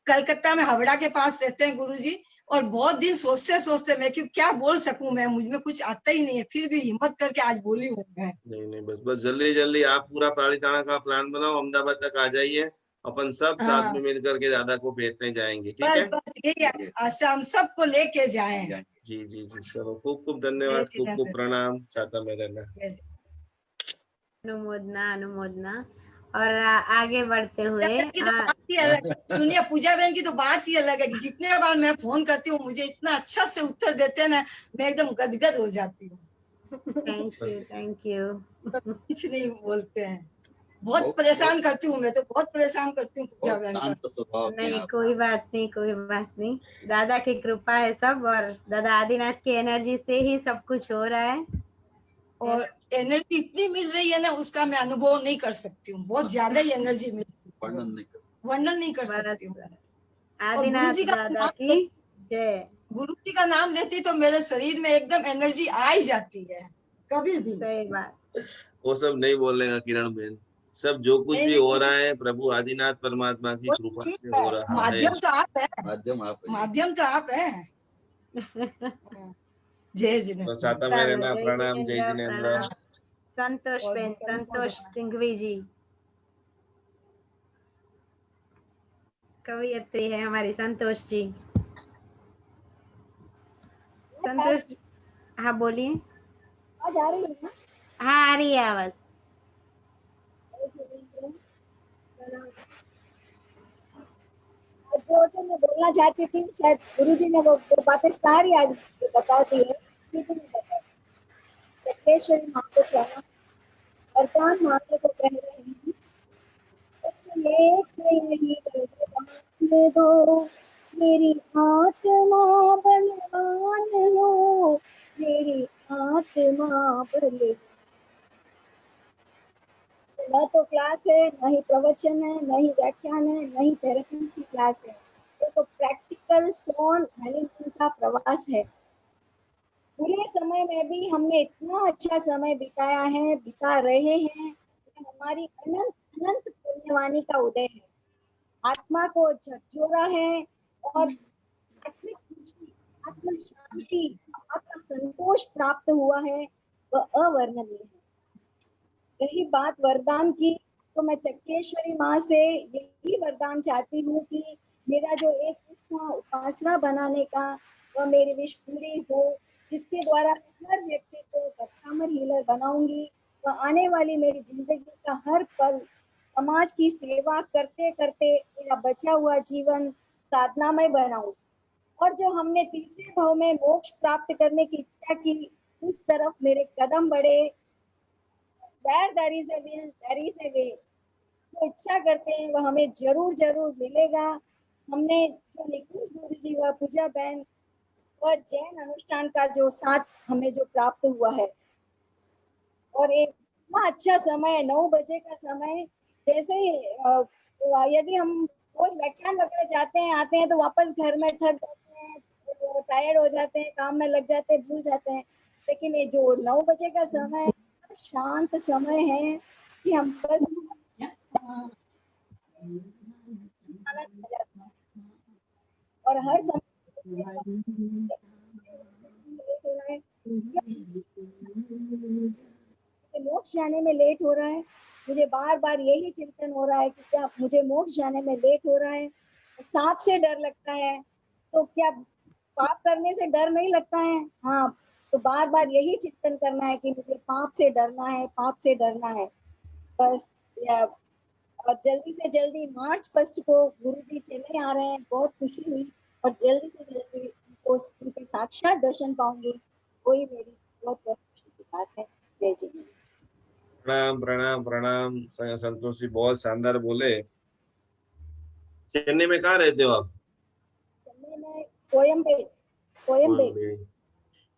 कलकत्ता में हावड़ा के पास रहते हैं गुरुजी, और बहुत दिन सोचते मैं कि क्या बोल सकूं, मैं मुझ में कुछ आता ही नहीं है, फिर भी हिम्मत करके आज बोली हूँ मैं। नहीं बस बस, जल्दी जल्दी आप पूरा पालीताना का प्लान बनाओ, अहमदाबाद तक आ जाइए, अपन सब साथ हाँ। में मिलकर के दादा को भेजने जाएंगे, ठीक बस है? बस यही आशा हम सबको लेके जाएं। जी जी जी, चलो, खूब खूब धन्यवाद, खूब खूब प्रणाम, साथा में रहना। अनुमोदना। और आगे बढ़ते हुए सुनिए, पूजा बहन की तो बात ही अलग है कि जितने बार मैं फोन करती हूँ मुझे इतना अच्छा से उत्तर देते हैं ना, मैं एकदम गदगद हो जाती हूँ। थैंक यू कुछ नहीं बोलते हैं, बहुत परेशान करती हूँ, मैं तो बहुत परेशान करती हूँ पूजा बहन को। नहीं, कोई बात नहीं। दादा की कृपा है सब, और दादा आदिनाथ की एनर्जी से ही सब कुछ हो रहा है। और एनर्जी इतनी मिल रही है ना, उसका मैं अनुभव नहीं कर सकती हूँ, बहुत ज्यादा ही एनर्जी मिल रही है, वर्णन नहीं कर सकती हूँ। आदिनाथ दादा की जय। गुरु जी का नाम लेती तो मेरे शरीर में एकदम एनर्जी आ ही जाती है कभी भी। सही बात। वो सब नहीं बोलेगा किरण बेन, सब जो कुछ भी हो रहा है प्रभु आदिनाथ परमात्मा की कृपा से हो रहा है। माध्यम तो आप है, माध्यम आप है। जय जिनेंद्र। तो साथा में रहना, प्रणाम, जय जिनेंद्र। संतोष बेन, संतोष सिंघवी जी कवियत्री है हमारी, संतोष जी। संतोष, हाँ बोलिए। आवाज आ रही है ना? हाँ आ रही है आवाज। जो मैं बोलना चाहती थी, शायद गुरुजी ने वो बातें सारी आज बता दी है। चक्रेश्वरी माँ को कहना, वरदान मांगने को कह रहे हैं, नहीं दो, मेरी आत्मा बलवान हो, मेरी आत्मा बलवान। न तो क्लास है, न ही प्रवचन है, न ही व्याख्यान है, न ही थेरेपी की क्लास है, ये तो प्रैक्टिकल सोन हनीमून का प्रवास है। पूरे समय में भी हमने इतना अच्छा समय बिताया है, बिता रहे हैं, हमारी अनंत अनंत पुण्यवानी का उदय है। आत्मा को झकझोरा है और आत्मिक खुशी, आत्म शांति, आत्म संतोष प्राप्त हुआ है, वह अवर्णनीय है। रही बात वरदान की, तो मैं चक्रेश्वरी माँ से यही वरदान चाहती हूँ कि मेरा जो एक इच्छा उपासना बनाने का, वह मेरी विश पूरी हो, जिसके द्वारा हर व्यक्ति को भक्तामर हीलर बनाऊंगी। वह आने वाली मेरी जिंदगी का हर पल समाज की सेवा करते करते मेरा बचा हुआ जीवन साधनामय बनाऊं, और जो हमने तीसरे भाव में मोक्ष प्राप्त करने की इच्छा की, उस तरफ मेरे कदम बढ़े। where there is a will, there is a way. जो इच्छा करते हैं वो हमें जरूर जरूर मिलेगा। हमने जो निकुंज गुरु जी व पूजा बहन और जैन अनुष्ठान का जो साथ हमें जो प्राप्त हुआ है, और एक इतना अच्छा समय 9 बजे का समय, जैसे ही यदि हम रोज व्याख्यान वगैरह जाते हैं आते हैं तो वापस घर में थक जाते हैं, टायर्ड हो जाते हैं, काम में लग जाते हैं, भूल जाते हैं, लेकिन ये जो 9 बजे का समय शांत समय है कि हम बस आनंद आ जाता है। और हर समय मोक्ष जाने में लेट हो रहा है, मुझे बार बार यही चिंतन हो रहा है कि क्या मुझे मोक्ष जाने में लेट हो रहा है। सांप से डर लगता है तो क्या पाप करने से डर नहीं लगता है? हाँ, तो बार बार यही चिंतन करना है कि मुझे पाप से डरना है, पाप से डरना है बस। और जल्दी से जल्दी मार्च 1 को गुरुजी चेन्नई आ रहे हैं, बहुत खुशी हुई, और जल्दी से जल्दी उनके साक्षात दर्शन पाऊंगी, वही मेरी बहुत बहुत खुशी की बात है। जय जी। प्रणाम प्रणाम प्रणाम। संतोष जी बहुत शानदार बोले। चेन्नई में कहाँ रहते हो आप? चेन्नई में कोयम्बेड।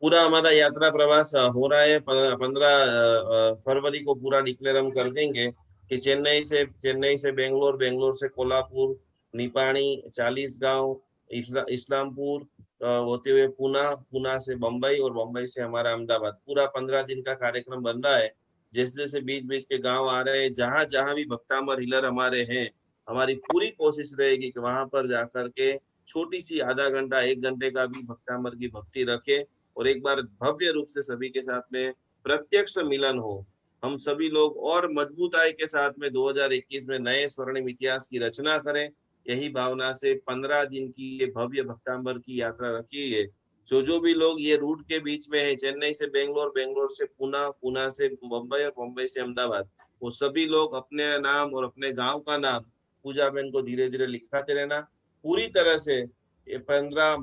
पूरा हमारा यात्रा प्रवास हो रहा है। 15 फरवरी को पूरा डिक्लेयर हम कर देंगे कि चेन्नई से बेंगलोर, बेंगलोर से कोल्हापुर, निपाणी, चालीसगांव, इस्लामपुर होते हुए पुणे, पुणे से बम्बई, और बम्बई से हमारा अहमदाबाद। पूरा 15 दिन का कार्यक्रम बन रहा है। जैसे जैसे बीच बीच के गांव आ रहे हैं, जहां जहां भी भक्तामर हीलर हमारे हैं, हमारी पूरी कोशिश रहेगी कि वहां पर जाकर के छोटी सी आधा घंटा 1 घंटे का भी भक्तामर की भक्ति रखे, और एक बार भव्य रूप से सभी के साथ में प्रत्यक्ष मिलन हो। हम सभी लोग और मजबूताई के साथ में 2021 में नए स्वर्णिम इतिहास की रचना करें। यही भावना से 15 दिन की ये भव्य भक्तांबर की यात्रा रखी है। जो भी लोग ये रूट के बीच में है, चेन्नई से बेंगलोर, बेंगलोर से पुणे, पुणे से मुंबई, और मुंबई से अहमदाबाद, वो सभी लोग अपने नाम और अपने गांव का नाम पूजा बहन को धीरे धीरे लिखाते रहना। पूरी तरह से 15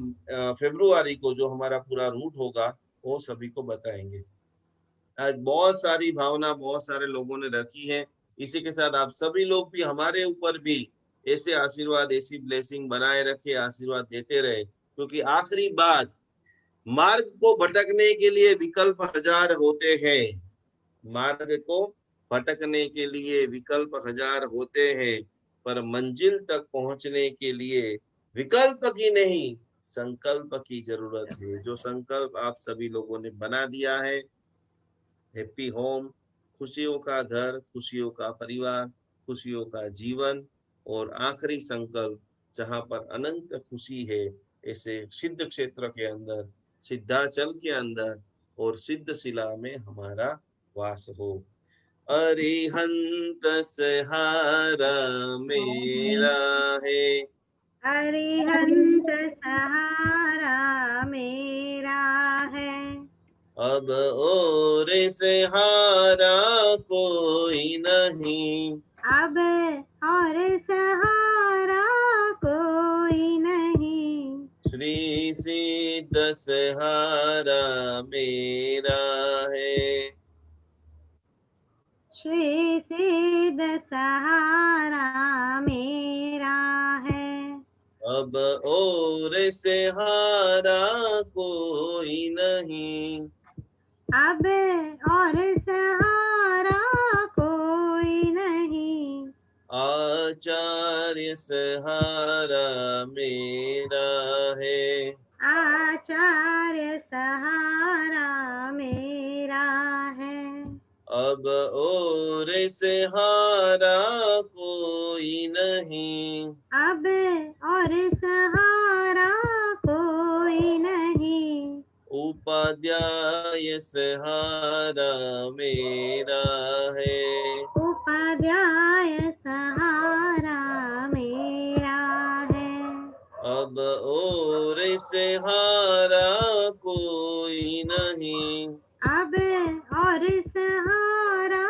फरवरी को जो हमारा पूरा रूट होगा वो सभी को बताएंगे। आज बहुत सारी भावना बहुत सारे लोगों ने रखी है। इसी के साथ आप सभी लोग भी हमारे ऊपर भी ऐसे आशीर्वाद, ऐसी ब्लेसिंग बनाए रखे, आशीर्वाद देते रहे, क्योंकि आखिरी बात, मार्ग को भटकने के लिए विकल्प 1000 होते हैं। मार्ग को भटकने के लिए विकल्प 1000 होते हैं, पर मंजिल तक पहुंचने के लिए विकल्प की नहीं, संकल्प की जरूरत है। जो संकल्प आप सभी लोगों ने बना दिया है, हैप्पी होम, खुशियों का घर, खुशियों का परिवार, खुशियों का जीवन, और आखिरी संकल्प जहां पर अनंत खुशी है, ऐसे सिद्ध क्षेत्र के अंदर, सिद्धाचल के अंदर और सिद्ध शिला में हमारा वास हो। अरिहंत सहारा मेरा है, अरिहंत सहारा मेरा है, अब और सहारा कोई नहीं, अब और सहारा कोई नहीं, श्री सिद्ध सहारा मेरा है, श्री सिद्ध सहारा मेरा है, अब और सहारा कोई नहीं, अब और सहारा कोई नहीं, आचार्य सहारा मेरा है, आचार्य सहारा मेरा है, अब और सहारा कोई नहीं, अब और सहारा कोई नहीं, उपाध्याय सहारा मेरा है, उपाध्याय सहारा मेरा है, अब और सहारा कोई नहीं, अब और सहारा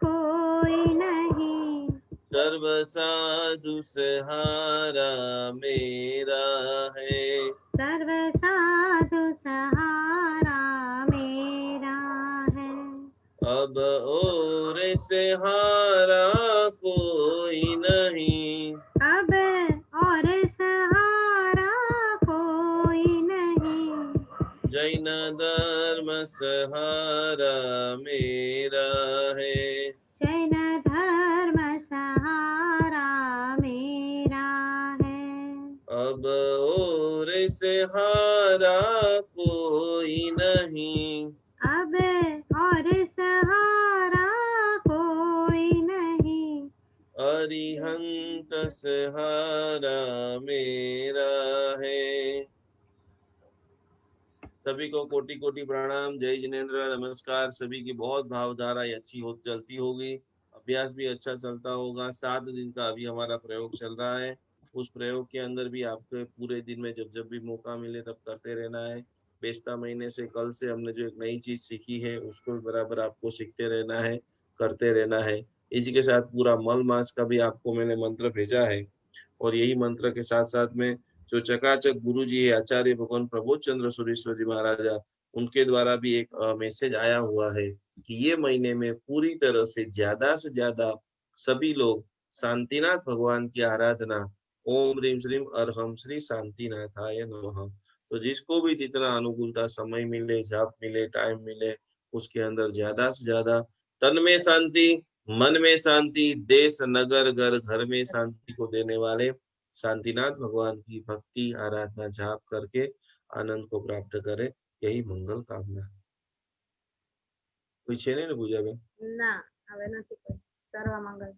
कोई नहीं, सर्व साधु सहारा मेरा है, सर्व साधु सहारा मेरा है, अब अब और सहारा कोई नहीं, अब और सहारा कोई नहीं, जैन धर्म सहारा मेरा है। जैन धर्म सहारा मेरा है। अब और सहारा कोई नहीं, अब और सहारा कोई नहीं, अरिहंत सहारा मेरा है। सभी को कोटि कोटि प्रणाम, जय जिनेन्द्र, नमस्कार। सभी की बहुत भावधारा अच्छी हो चलती होगी, अभ्यास भी अच्छा चलता होगा। 7 दिन का अभी हमारा प्रयोग चल रहा है। उस प्रयोग के अंदर भी आपको पूरे दिन में जब जब भी मौका मिले तब करते रहना है। बेस्ता महीने से कल से हमने जो एक नई चीज सीखी है उसको भी बराबर आपको सीखते रहना है, करते रहना है। इसी के साथ पूरा मल मास का भी आपको मैंने मंत्र भेजा है, और यही मंत्र के साथ साथ में जो चकाचक गुरु जी है आचार्य भगवान प्रबोध चंद्र सुरेश्वर जी महाराजा, उनके द्वारा भी एक मैसेज आया हुआ है कि ये महीने में पूरी तरह से ज्यादा सभी लोग शांतिनाथ भगवान की आराधना, ओम ह्रीम श्रीम अरहम श्री शांतिनाथाय नमः। तो जिसको भी जितना अनुकूलता समय मिले, जाप मिले, टाइम मिले, उसके अंदर ज्यादा से ज्यादा तन में शांति, मन में शांति, देश नगर घर में शांति को देने वाले शांतिनाथ भगवान की भक्ति आराधना जाप करके आनंद को प्राप्त करे, यही मंगल कामना। कोई छे ने पूजा बेन? ना હવે નથી કોઈ સર્વ મંગલ।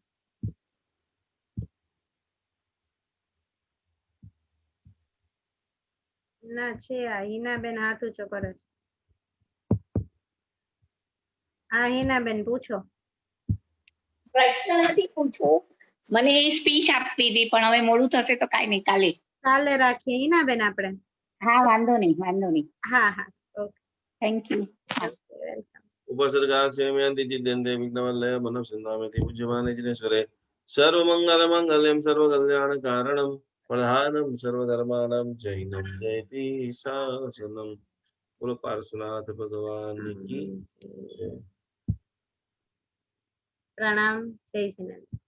ના છે આ હિનાબેન હાથ ઊંચો કરે છે। હા હિનાબેન પૂછો। પ્રશ્ન નથી પૂછવો, મને સ્પીચ આપવી હતી પણ હવે મોડું થશે તો કાઈ નહીં, કાલે કાલે રાખીએ હિનાબેન આપણે। હા વાંધો નહીં। હા હા ઓકે થેન્ક યુ। વેલકમ। उपसर्गाक्षयमयन्ति चिद्यन्ते विघ्नवल्लय मनः सिन्धामति पूज्यमाने जिनेश्वरे सर्वमङ्गलमङ्गल्यं सर्वकल्याणकारणं प्रधानं सर्वधर्माणां जैनं जयति शासनं। बोलो पार्श्वनाथ भगवान की जय। प्रणाम, जय जिनेन्द्र।